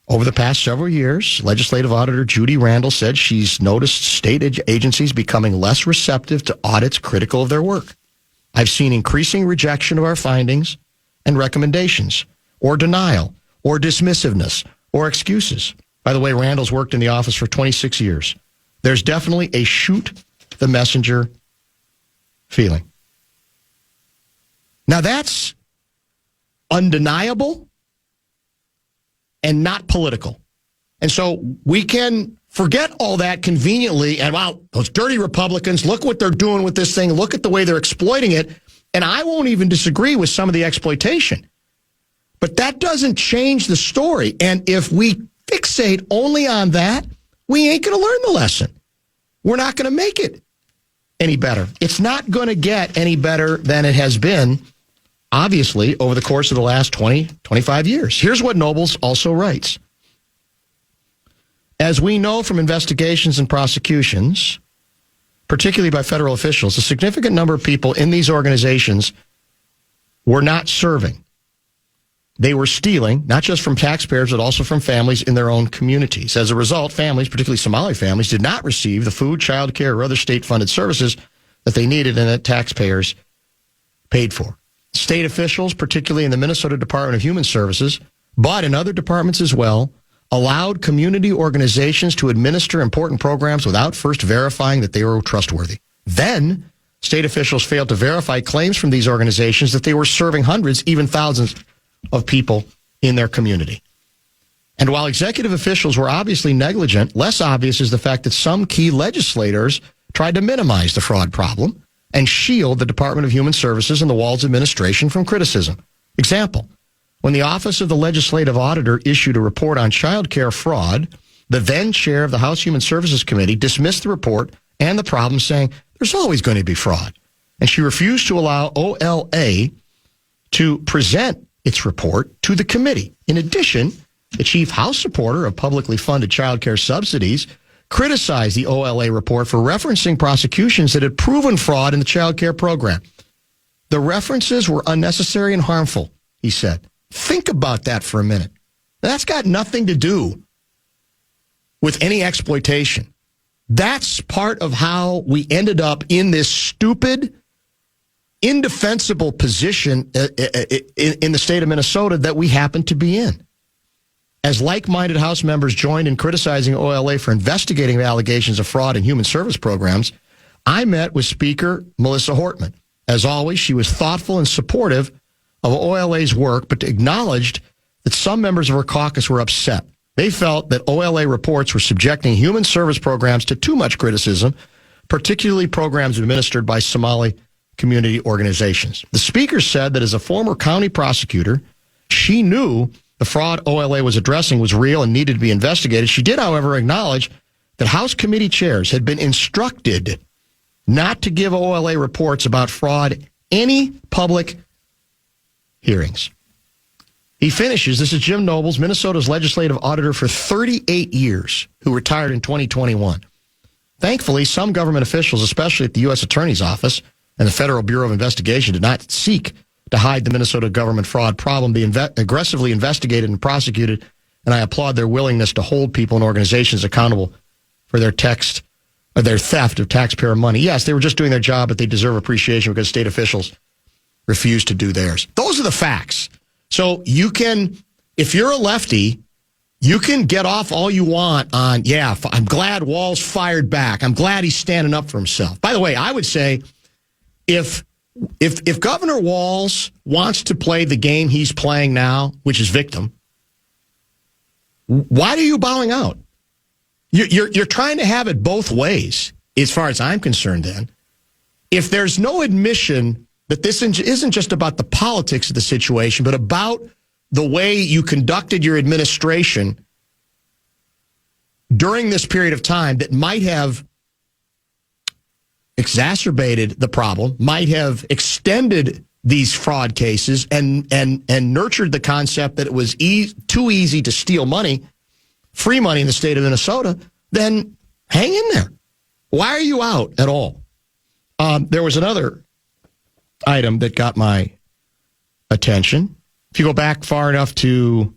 Over the past several years, legislative auditor Judy Randall said she's noticed state agencies becoming less receptive to audits critical of their work. I've seen increasing rejection of our findings and recommendations, or denial, or dismissiveness, or excuses. By the way, Randall's worked in the office for 26 years. There's definitely a shoot the messenger feeling. Now that's undeniable and not political. And so we can forget all that conveniently and, wow, those dirty Republicans, look what they're doing with this thing. Look at the way they're exploiting it. And I won't even disagree with some of the exploitation. But that doesn't change the story. And if we fixate only on that, we ain't going to learn the lesson. We're not going to make it any better. It's not going to get any better than it has been, obviously, over the course of the last 20, 25 years. Here's what Nobles also writes. As we know from investigations and prosecutions, particularly by federal officials, a significant number of people in these organizations were not serving. They were stealing, not just from taxpayers, but also from families in their own communities. As a result, families, particularly Somali families, did not receive the food, child care, or other state-funded services that they needed and that taxpayers paid for. State officials, particularly in the Minnesota Department of Human Services, but in other departments as well, allowed community organizations to administer important programs without first verifying that they were trustworthy. Then, state officials failed to verify claims from these organizations that they were serving hundreds, even thousands of people in their community. And while executive officials were obviously negligent, less obvious is the fact that some key legislators tried to minimize the fraud problem and shield the Department of Human Services and the Walz administration from criticism. Example, when the Office of the Legislative Auditor issued a report on child care fraud, the then chair of the House Human Services Committee, dismissed the report and the problem, saying there's always going to be fraud. And she refused to allow OLA to present its report to the committee. In addition, the chief House supporter of publicly funded child care subsidies criticized the OLA report for referencing prosecutions that had proven fraud in the child care program. The references were unnecessary and harmful, he said. Think about that for a minute. That's got nothing to do with any exploitation. That's part of how we ended up in this stupid, indefensible position in the state of Minnesota that we happen to be in. As like-minded House members joined in criticizing OLA for investigating the allegations of fraud in human service programs, I met with Speaker Melissa Hortman. As always, she was thoughtful and supportive of OLA's work, but acknowledged that some members of her caucus were upset. They felt that OLA reports were subjecting human service programs to too much criticism, particularly programs administered by Somali community organizations. The speaker said that as a former county prosecutor, she knew the fraud OLA was addressing was real and needed to be investigated. She did, however, acknowledge that House committee chairs had been instructed not to give OLA reports about fraud any public hearings. He finishes, this is Jim Nobles, Minnesota's legislative auditor for 38 years, who retired in 2021. Thankfully, some government officials, especially at the U.S. Attorney's Office and the Federal Bureau of Investigation, did not seek to hide the Minnesota government fraud problem. They aggressively investigated and prosecuted, and I applaud their willingness to hold people and organizations accountable for their theft of taxpayer money. Yes, they were just doing their job, but they deserve appreciation because state officials refused to do theirs. Those are the facts. So you can, if you're a lefty, you can get off all you want on, yeah, I'm glad Walz fired back. I'm glad he's standing up for himself. By the way, I would say if Governor Walz wants to play the game he's playing now, which is victim, why are you bowing out? You're trying to have it both ways, as far as I'm concerned then. If there's no admission that this isn't just about the politics of the situation, but about the way you conducted your administration during this period of time that might have exacerbated the problem, might have extended these fraud cases and nurtured the concept that it was too easy to steal money, free money in the state of Minnesota, then hang in there. Why are you out at all? There was another item that got my attention. If you go back far enough to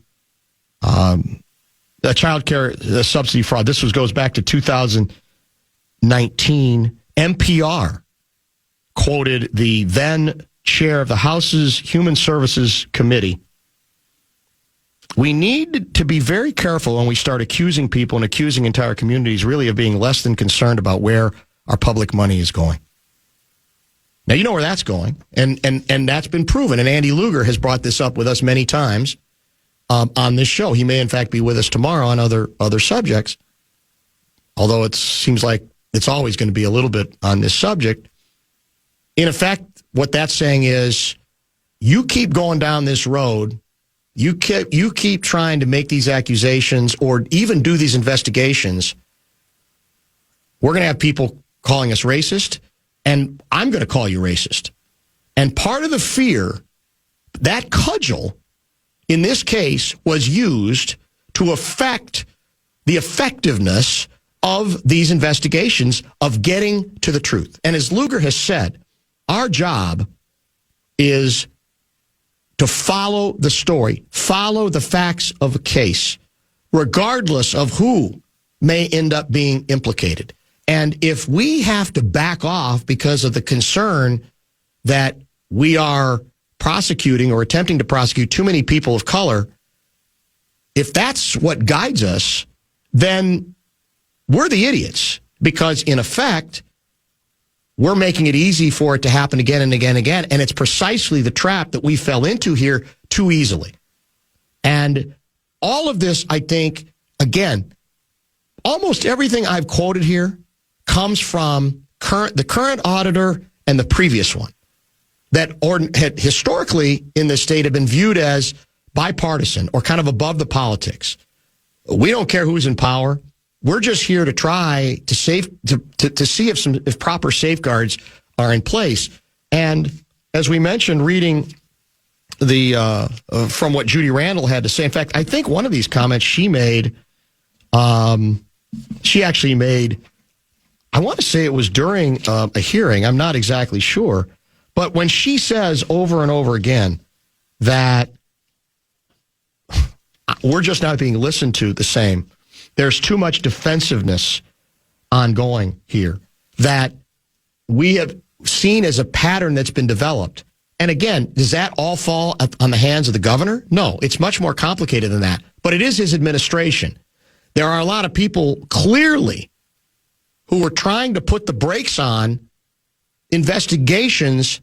the child care subsidy fraud, this goes back to 2019. NPR quoted the then chair of the House's Human Services Committee. We need to be very careful when we start accusing people and accusing entire communities really of being less than concerned about where our public money is going. Now, you know where that's going, and that's been proven. And Andy Luger has brought this up with us many times on this show. He may, in fact, be with us tomorrow on other subjects, although it seems like it's always going to be a little bit on this subject. In effect, what that's saying is you keep going down this road, you keep trying to make these accusations or even do these investigations, we're going to have people calling us racist, and I'm going to call you racist. And part of the fear, that cudgel, in this case, was used to affect the effectiveness of these investigations, of getting to the truth. And as Luger has said, our job is to follow the story, follow the facts of a case, regardless of who may end up being implicated. And if we have to back off because of the concern that we are prosecuting or attempting to prosecute too many people of color, if that's what guides us, then we're the idiots, because in effect, we're making it easy for it to happen again and again and again. And it's precisely the trap that we fell into here too easily. And all of this, I think, again, almost everything I've quoted here comes from the current auditor and the previous one that had historically in the state have been viewed as bipartisan or kind of above the politics. We don't care who's in power. We're just here to try to see if proper safeguards are in place. And as we mentioned, reading from what Judy Randall had to say. In fact, I think one of these comments she made, she actually made, I want to say it was during a hearing. I'm not exactly sure. But when she says over and over again that we're just not being listened to the same, there's too much defensiveness ongoing here that we have seen as a pattern that's been developed. And again, does that all fall on the hands of the governor? No, it's much more complicated than that. But it is his administration. There are a lot of people clearly who are trying to put the brakes on investigations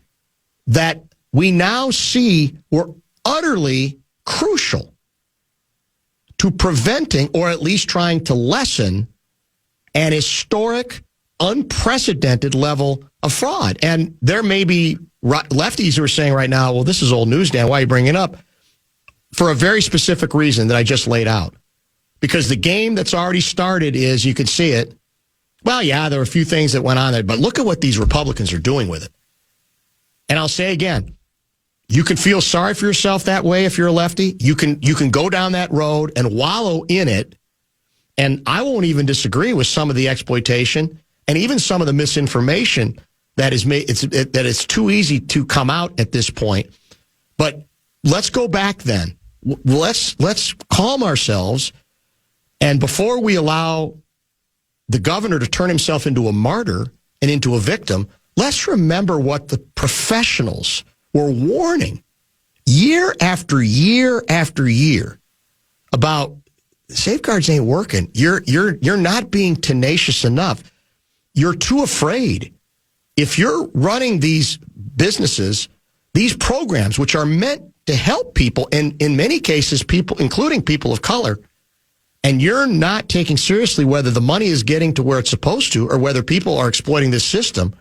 that we now see were utterly crucial to preventing, or at least trying to lessen, an historic, unprecedented level of fraud. And there may be lefties who are saying right now, well, this is old news, Dan. Why are you bringing it up? For a very specific reason that I just laid out. Because the game that's already started is, you can see it, well, yeah, there were a few things that went on there, but look at what these Republicans are doing with it. And I'll say again, you can feel sorry for yourself that way if you're a lefty. You can go down that road and wallow in it. And I won't even disagree with some of the exploitation and even some of the misinformation that is made. That it's too easy to come out at this point. But let's go back then. Let's calm ourselves. And before we allow the governor to turn himself into a martyr and into a victim, let's remember what the professionals were warning year after year after year about. Safeguards ain't working. You're not being tenacious enough. You're too afraid. If you're running these businesses, these programs, which are meant to help people, and in many cases, people, including people of color, and you're not taking seriously whether the money is getting to where it's supposed to or whether people are exploiting this system,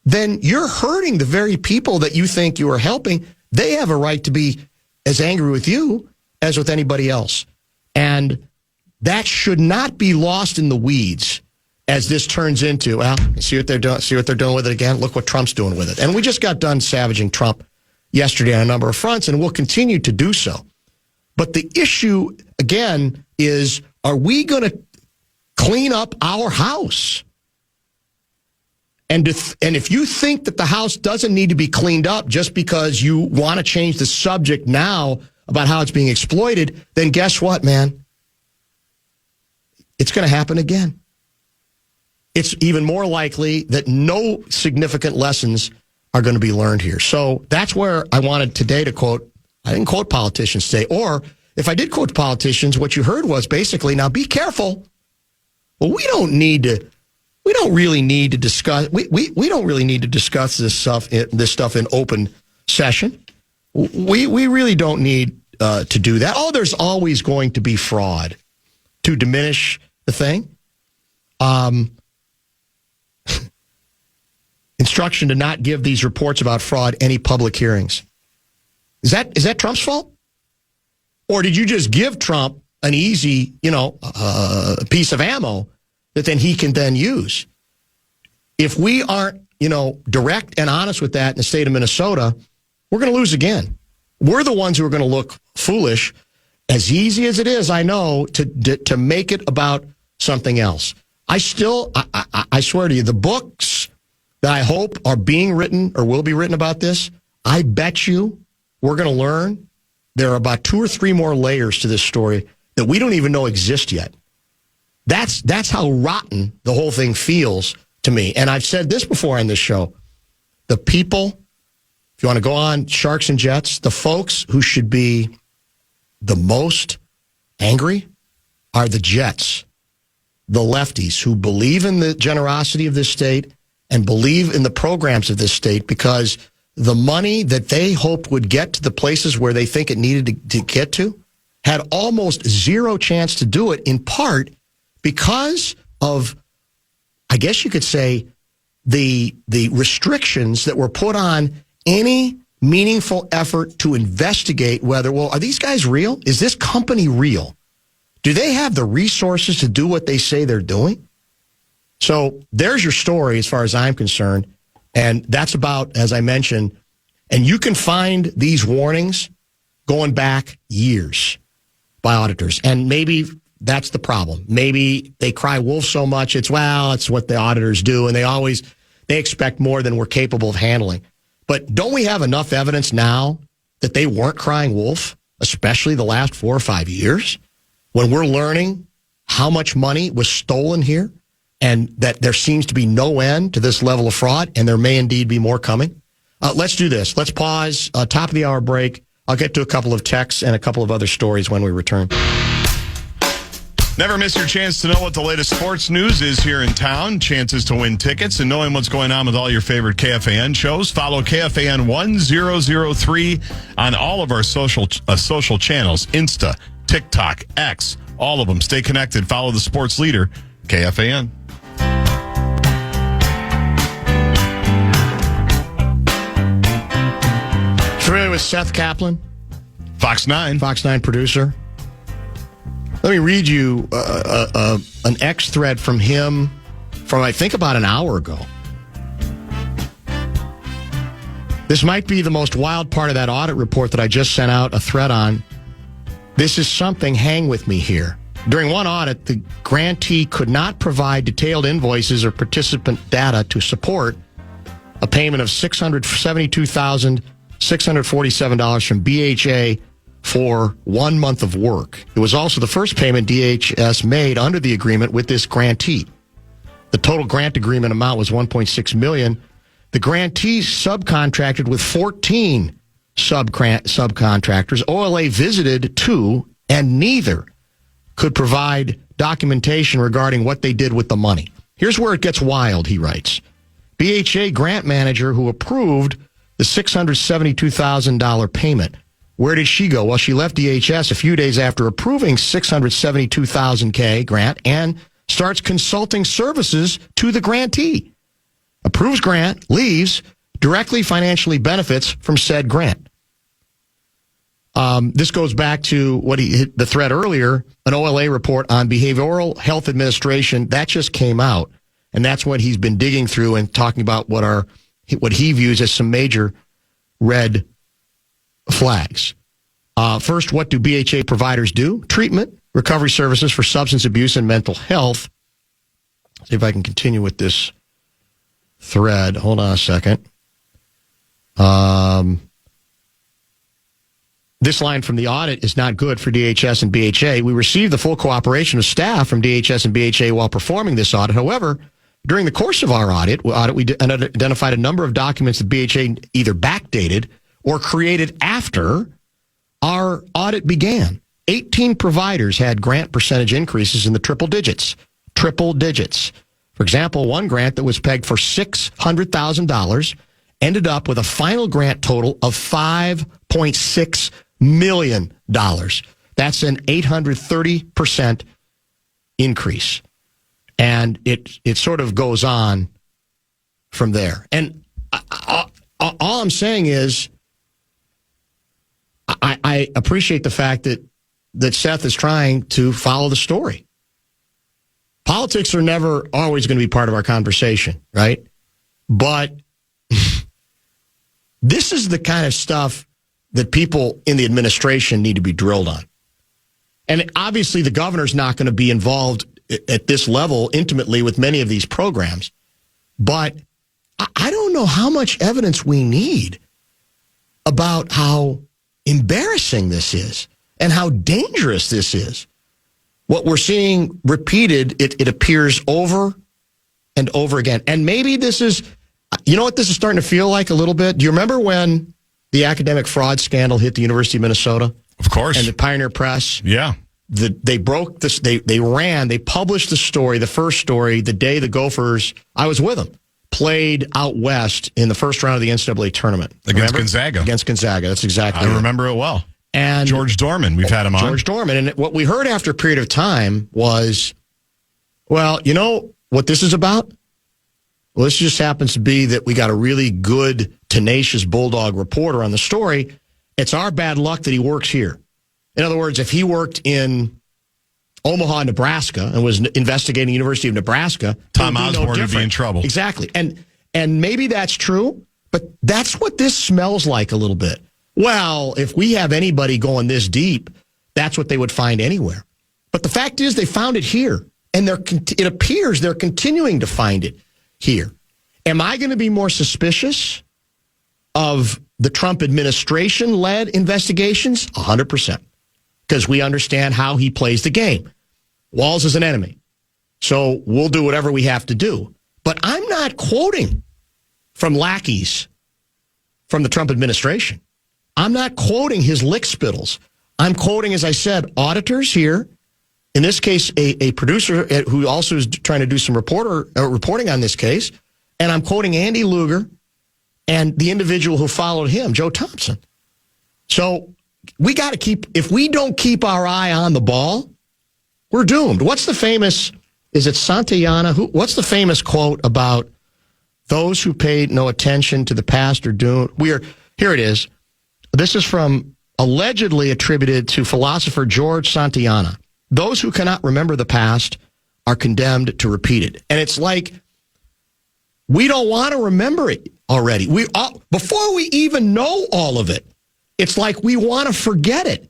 then you're hurting the very people that you think you are helping. They have a right to be as angry with you as with anybody else. And that should not be lost in the weeds as this turns into, well, see what they're doing. See what they're doing with it again. Look what Trump's doing with it. And we just got done savaging Trump yesterday on a number of fronts, and we'll continue to do so. But the issue, again, is, are we going to clean up our house? And if you think that the house doesn't need to be cleaned up just because you want to change the subject now about how it's being exploited, then guess what, man? It's going to happen again. It's even more likely that no significant lessons are going to be learned here. So that's where I wanted today to quote. I didn't quote politicians today. Or if I did quote politicians, what you heard was basically, now be careful. Well, we don't really need to discuss this stuff in open session. We really don't need to do that. Oh, there's always going to be fraud to diminish the thing. Instruction to not give these reports about fraud any public hearings. Is that Trump's fault? Or did you just give Trump an easy, piece of ammo that then he can then use? If we aren't, direct and honest with that in the state of Minnesota, we're going to lose again. We're the ones who are going to look foolish, as easy as it is, I know, to make it about something else. I swear to you, the books that I hope are being written or will be written about this, I bet you we're going to learn there are about 2 or 3 more layers to this story that we don't even know exist yet. That's how rotten the whole thing feels to me. And I've said this before on this show. The people, if you want to go on Sharks and Jets, the folks who should be the most angry are the Jets, the lefties who believe in the generosity of this state and believe in the programs of this state, because the money that they hoped would get to the places where they think it needed to get to had almost zero chance to do it, in part because of, I guess you could say, the restrictions that were put on any meaningful effort to investigate whether, well, are these guys real? Is this company real? Do they have the resources to do what they say they're doing? So there's your story as far as I'm concerned. And that's about, as I mentioned, and you can find these warnings going back years by auditors. And maybe that's the problem. Maybe they cry wolf so much, it's what the auditors do. And they expect more than we're capable of handling. But don't we have enough evidence now that they weren't crying wolf, especially the last 4 or 5 years, when we're learning how much money was stolen here and that there seems to be no end to this level of fraud, and there may indeed be more coming? Let's do this. Let's pause. Top of the hour break. I'll get to a couple of texts and a couple of other stories when we return. Never miss your chance to know what the latest sports news is here in town. Chances to win tickets and knowing what's going on with all your favorite KFAN shows. Follow KFAN 1003 on all of our social channels. Insta, TikTok, X, all of them. Stay connected. Follow the sports leader, KFAN. Familiar with Seth Kaplan? Fox 9. Fox 9 producer. Let me read you an X thread from him from, I think, about an hour ago. This might be the most wild part of that audit report that I just sent out a thread on. This is something, hang with me here. During one audit, the grantee could not provide detailed invoices or participant data to support a payment of $672,647 from BHA for 1 month of work. It was also the first payment DHS made under the agreement with this grantee. The total grant agreement amount was $1.6 million. The grantee subcontracted with 14 subcontractors. OLA visited 2, and neither could provide documentation regarding what they did with the money. Here's where it gets wild, he writes. BHA grant manager who approved the $672,000 payment. Where did she go? Well, she left DHS a few days after approving $672,000 grant and starts consulting services to the grantee. Approves grant, leaves, directly financially benefits from said grant. This goes back to what the thread earlier, an OLA report on behavioral health administration. That just came out, and that's what he's been digging through and talking about what he views as some major red flags. First, what do BHA providers do? Treatment, recovery services for substance abuse and mental health. See if I can continue with this thread. Hold on a second. This line from the audit is not good for DHS and BHA. We received the full cooperation of staff from DHS and BHA while performing this audit. However, during the course of our audit, we identified a number of documents that BHA either backdated or created after our audit began. 18 providers had grant percentage increases in the triple digits. Triple digits. For example, one grant that was pegged for $600,000 ended up with a final grant total of $5.6 million. That's an 830% increase. And it sort of goes on from there. And all I'm saying is, I appreciate the fact that Seth is trying to follow the story. Politics are never always going to be part of our conversation, right? But this is the kind of stuff that people in the administration need to be drilled on. And obviously the governor's not going to be involved at this level intimately with many of these programs. But I don't know how much evidence we need about how embarrassing this is and how dangerous this is. What we're seeing repeated, it appears over and over again. And maybe this is, you know what this is starting to feel like a little bit? Do you remember when the academic fraud scandal hit the University of Minnesota? Of course. And the Pioneer Press? Yeah. They broke this, they published the story, the first story, the day the Gophers, I was with them, played out west in the first round of the NCAA tournament. Against Gonzaga. Against Gonzaga. That's exactly I remember it well. And George Dorman, we've had him on. George Dorman. And what we heard after a period of time was, well, you know what this is about? Well, this just happens to be that we got a really good, tenacious Bulldog reporter on the story. It's our bad luck that he works here. In other words, if he worked in Omaha, Nebraska, and was investigating University of Nebraska, Tom Osborne would be in trouble. Exactly. And maybe that's true, but that's what this smells like a little bit. Well, if we have anybody going this deep, that's what they would find anywhere. But the fact is they found it here, and it appears they're continuing to find it here. Am I going to be more suspicious of the Trump administration-led investigations? 100%. Because we understand how he plays the game. Walz is an enemy. So we'll do whatever we have to do. But I'm not quoting from lackeys from the Trump administration. I'm not quoting his lickspittles. I'm quoting, as I said, auditors here. In this case, a producer who also is trying to do some reporting on this case. And I'm quoting Andy Luger and the individual who followed him, Joe Thompson. So we got to if we don't keep our eye on the ball, we're doomed. What's the famous, is it Santayana? What's the famous quote about those who paid no attention to the past are doomed? Here it is. This is from allegedly attributed to philosopher George Santayana. Those who cannot remember the past are condemned to repeat it. And it's like, we don't want to remember it already. Before we even know all of it, it's like we want to forget it.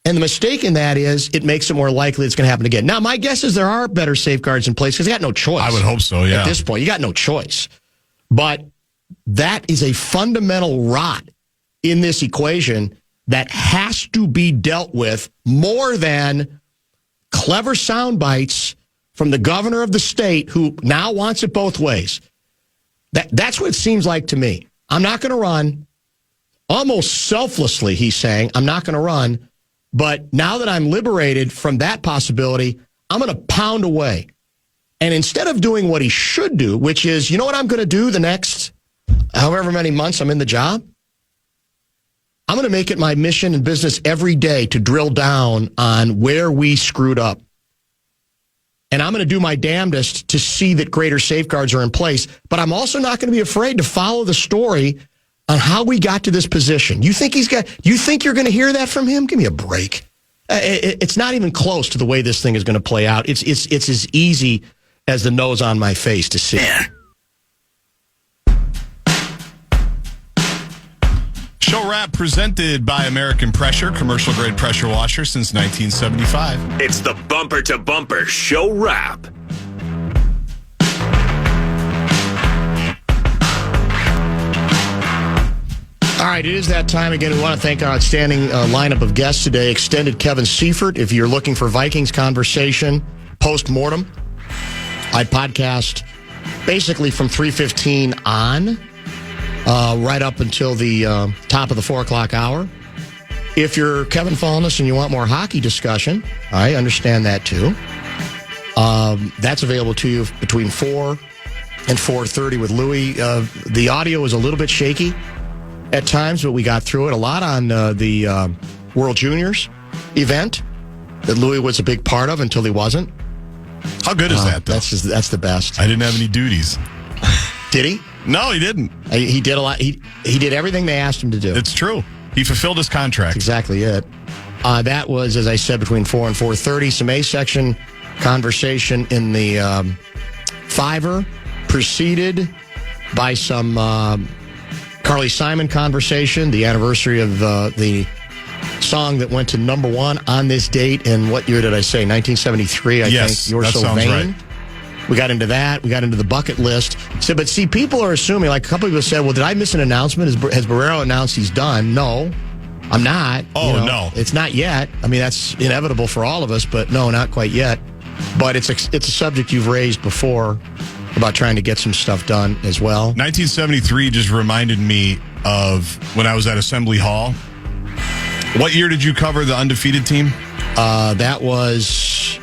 And the mistake in that is it makes it more likely it's going to happen again. Now, my guess is there are better safeguards in place because you got no choice. I would hope so, yeah. At this point, you got no choice. But that is a fundamental rot in this equation that has to be dealt with more than clever sound bites from the governor of the state who now wants it both ways. That's what it seems like to me. I'm not going to run. Almost selflessly, he's saying, I'm not going to run. But now that I'm liberated from that possibility, I'm going to pound away. And instead of doing what he should do, which is, you know what I'm going to do the next however many months I'm in the job? I'm going to make it my mission and business every day to drill down on where we screwed up. And I'm going to do my damnedest to see that greater safeguards are in place. But I'm also not going to be afraid to follow the story on how we got to this position. You think you're going to hear that from him? Give me a break. It's not even close to the way this thing is going to play out. It's as easy as the nose on my face to see. Man. Show Wrap presented by American Pressure, commercial grade pressure washer since 1975. It's the Bumper to Bumper Show Wrap. All right, it is that time again. We want to thank our outstanding lineup of guests today. Extended Kevin Seifert. If you're looking for Vikings conversation post-mortem, I podcast basically from 3:15 on, right up until the top of the 4 o'clock hour. If you're Kevin Fallness and you want more hockey discussion, I understand that too. That's available to you between 4 and 4:30 with Louie. The audio is a little bit shaky at times, but we got through it a lot on the World Juniors event that Louie was a big part of until he wasn't. How good is that, though? That's the best. I didn't have any duties. Did he? No, he didn't. He did a lot. He did everything they asked him to do. It's true. He fulfilled his contract. That's exactly it. That was, as I said, between 4 and 4:30. Some A-section conversation in the Fiver, preceded by some Carly Simon conversation, the anniversary of the song that went to number one on this date. And what year did I say? 1973, I think. You're that So sounds Vain. right. We got into that. We got into the bucket list. So, but see, people are assuming, like a couple people said, well, did I miss an announcement? Has Barrero announced he's done? No, I'm not. Oh, no. It's not yet. I mean, that's inevitable for all of us, but no, not quite yet. But it's a subject you've raised before about trying to get some stuff done as well. 1973 just reminded me of when I was at Assembly Hall. What year did you cover the undefeated team? That was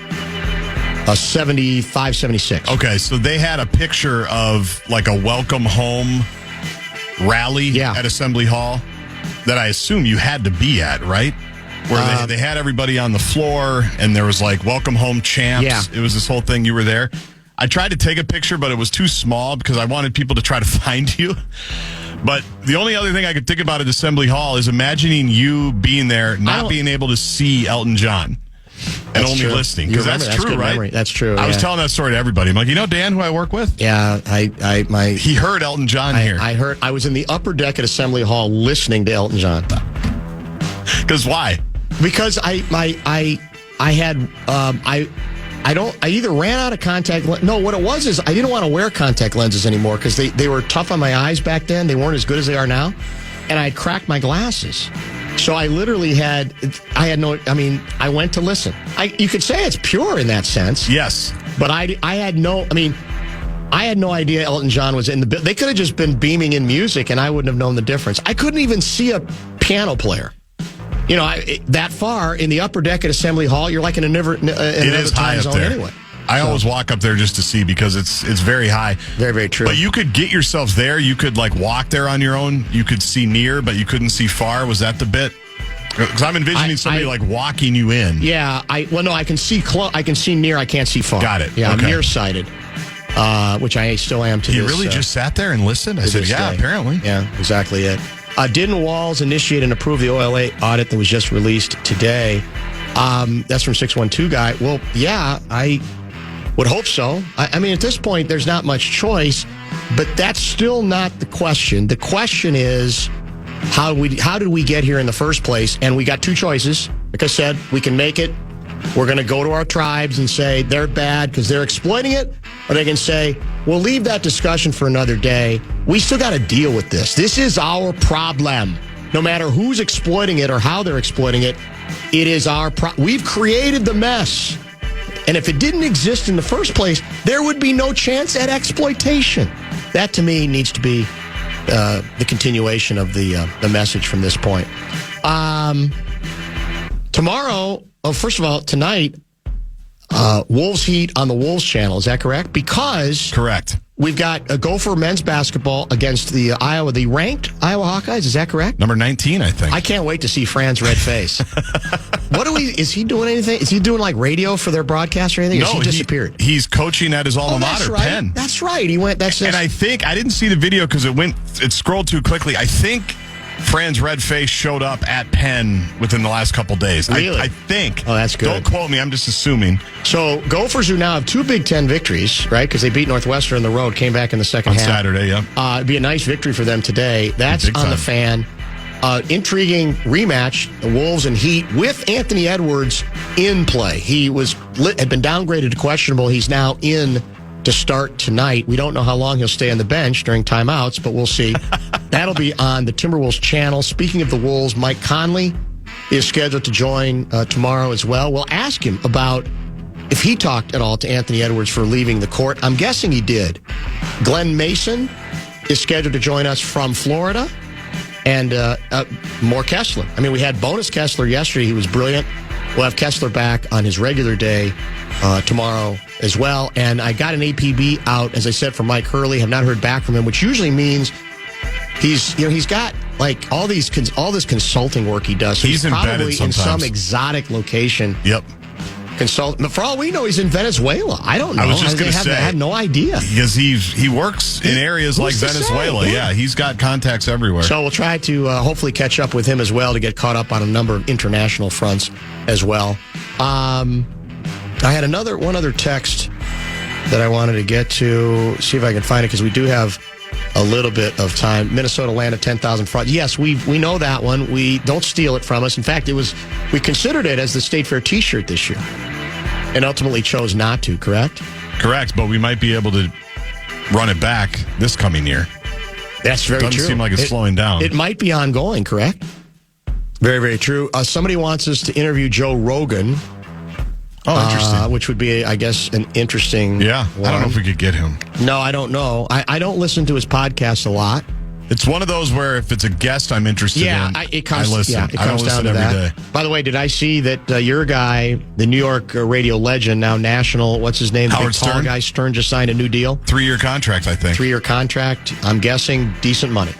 75, 76. Okay, so they had a picture of like a welcome home rally at Assembly Hall that I assume you had to be at, right? Where they had everybody on the floor and there was like welcome home champs. Yeah. It was this whole thing. You were there. I tried to take a picture, but it was too small because I wanted people to try to find you. But the only other thing I could think about at Assembly Hall is imagining you being there, not being able to see Elton John. and only listening. Because that's true, right? Memory. That's true. I was telling that story to everybody. I'm like, Dan, who I work with? Yeah, he heard Elton John here. I was in the upper deck at Assembly Hall listening to Elton John. Because why? Because I either ran out of contact lenses. No, what it was is I didn't want to wear contact lenses anymore because they were tough on my eyes back then. They weren't as good as they are now. And I had cracked my glasses. So I literally I went to listen. You could say it's pure in that sense. Yes. But I had no idea Elton John was in the... They could have just been beaming in music and I wouldn't have known the difference. I couldn't even see a piano player. That far in the upper deck at Assembly Hall, you're like in another time zone anyway. I always walk up there just to see because it's very high. Very, very true. But you could get yourself there. You could walk there on your own. You could see near, but you couldn't see far. Was that the bit? Because I'm envisioning somebody walking you in. Yeah. I can see I can see near. I can't see far. Got it. Yeah. Okay. I'm nearsighted, which I still am today. You really just sat there and listened? I said, yeah, apparently. Yeah, exactly it. Didn't Walz initiate and approve the oil audit that was just released today? That's from 612 guy. Well, yeah, I would hope so. I mean, at this point, there's not much choice, but that's still not the question. The question is, how did we get here in the first place? And we got two choices. Like I said, we can make it. We're going to go to our tribes and say they're bad because they're exploiting it. Or they can say, we'll leave that discussion for another day. We still got to deal with this. This is our problem. No matter who's exploiting it or how they're exploiting it, it is our problem. We've created the mess. And if it didn't exist in the first place, there would be no chance at exploitation. That, to me, needs to be the continuation of the message from this point. Tomorrow, first of all, tonight, Wolves Heat on the Wolves channel. Is that correct? Because correct. We've got a Gopher men's basketball against the ranked Iowa Hawkeyes. Is that correct? Number 19, I think. I can't wait to see Fran's red face. Is he doing anything? Is he doing radio for their broadcast or anything? No, he disappeared. He's coaching at his alma mater, right. Penn. That's right. He went. And I think I didn't see the video because it scrolled too quickly. I think Fran's red face showed up at Penn within the last couple days. Really? I think. Oh, that's good. Don't quote me. I'm just assuming. So Gophers, who now have 2 Big Ten victories, right? Because they beat Northwestern on the road, came back in the second half. On Saturday, yeah. It'd be a nice victory for them today. That's on the fan. Intriguing rematch, the Wolves and Heat with Anthony Edwards in play. He had been downgraded to questionable. He's now in to start tonight. We don't know how long he'll stay on the bench during timeouts, but we'll see. That'll be on the Timberwolves channel. Speaking of the Wolves, Mike Conley is scheduled to join tomorrow as well. We'll ask him about if he talked at all to Anthony Edwards for leaving the court. I'm guessing he did. Glenn Mason is scheduled to join us from Florida. And more Kessler. I mean, we had bonus Kessler yesterday. He was brilliant. We'll have Kessler back on his regular day tomorrow as well. And I got an APB out, as I said, from Mike Hurley. Have not heard back from him, which usually means he's got all this consulting work he does. So he's probably in some exotic location. Yep. But for all we know, he's in Venezuela. I don't know. I was just going to say. I had no idea. Because he works in areas like Venezuela. Yeah, he's got contacts everywhere. So we'll try to hopefully catch up with him as well to get caught up on a number of international fronts as well. I had one other text that I wanted to get to, see if I can find it, because we do have a little bit of time. Minnesota landed 10,000 fraud. Yes, we know that one. We don't steal it from us. In fact, we considered it as the State Fair T-shirt this year, and ultimately chose not to. Correct. But we might be able to run it back this coming year. That's very true. Doesn't seem like it's slowing down. It might be ongoing. Correct. Very, very true. Somebody wants us to interview Joe Rogan. Oh, interesting. Which would be, I guess, an interesting one. I don't know if we could get him. No, I don't know. I don't listen to his podcast a lot. It's one of those where if it's a guest I'm interested in, I listen. Yeah, it comes down to that. By the way, did I see that your guy, the New York radio legend, now national, what's his name? Howard Stern. Guy Stern just signed a new deal. 3-year contract, I think. 3-year contract. I'm guessing decent money.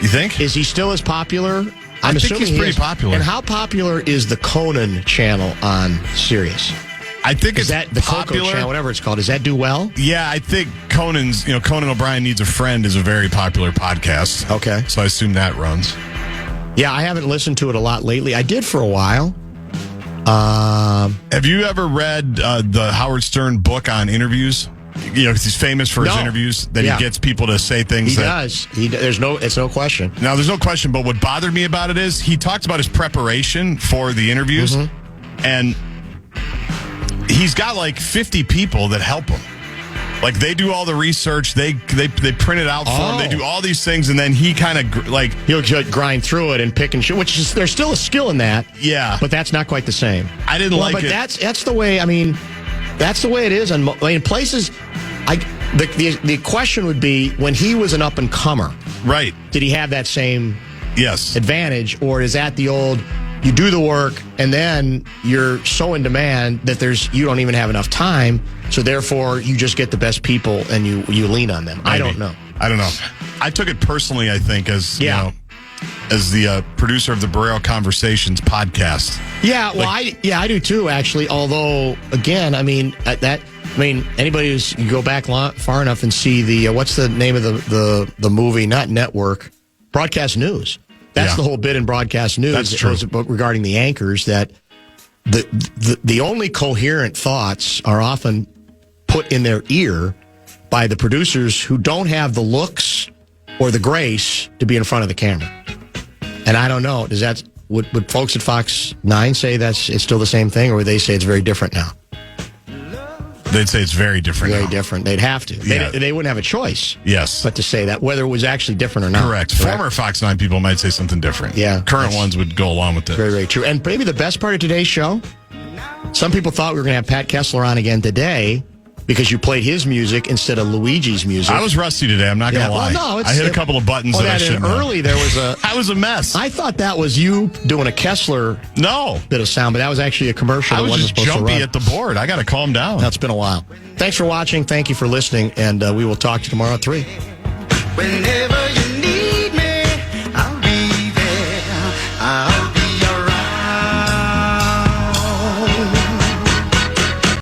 You think? Is he still as popular? I think he's pretty popular. And how popular is the Conan channel on Sirius? I think is that the popular. Coco channel, whatever it's called. Does that do well? Yeah, I think Conan O'Brien Needs a Friend is a very popular podcast. Okay. So I assume that runs. Yeah, I haven't listened to it a lot lately. I did for a while. Have you ever read the Howard Stern book on interviews? You know, 'cause he's famous for his interviews, that he gets people to say things. He does. It's no question. Now, there's no question, but what bothered me about it is he talks about his preparation for the interviews, and he's got like 50 people that help him. Like, they do all the research, they print it out for him, they do all these things, and then he kind of, like... He'll just grind through it and pick and choose, which is, there's still a skill in that. Yeah. But that's not quite the same. I didn't like but it. That's the way, that's the way it is. In places, the question would be, when he was an up-and-comer, right? Did he have that same advantage, or is that the old... You do the work, and then you're so in demand that you don't even have enough time, so therefore you just get the best people and you lean on them. Maybe. I don't know. I took it personally, I think, as as the producer of the Barrero Conversations podcast. Yeah, well, I do too, actually. Although, again, anybody who's you go back far enough and see the what's the name of the movie? Not Network, Broadcast News. That's the whole bit in broadcast news. That's true. Regarding the anchors, that the only coherent thoughts are often put in their ear by the producers who don't have the looks or the grace to be in front of the camera. And I don't know, would folks at Fox 9 say it's still the same thing, or would they say it's very different now? They'd say it's very different. Very different. They'd have to. Yeah. They wouldn't have a choice. Yes. But to say that, whether it was actually different or not. Correct. Former Fox 9 people might say something different. Yeah. Current ones would go along with it. Very, very true. And maybe the best part of today's show, some people thought we were going to have Pat Kessler on again today because you played his music instead of Luigi's music. I was rusty today. I'm not going to lie. Well, no, I hit a couple of buttons that I shouldn't have. Early, there was a... I was a mess. I thought that was you doing a Kessler bit of sound, but that was actually a commercial. I was wasn't just supposed jumpy to run. at the board. I got to calm down. That's been a while. Thanks for watching. Thank you for listening, and we will talk to you tomorrow at 3. Whenever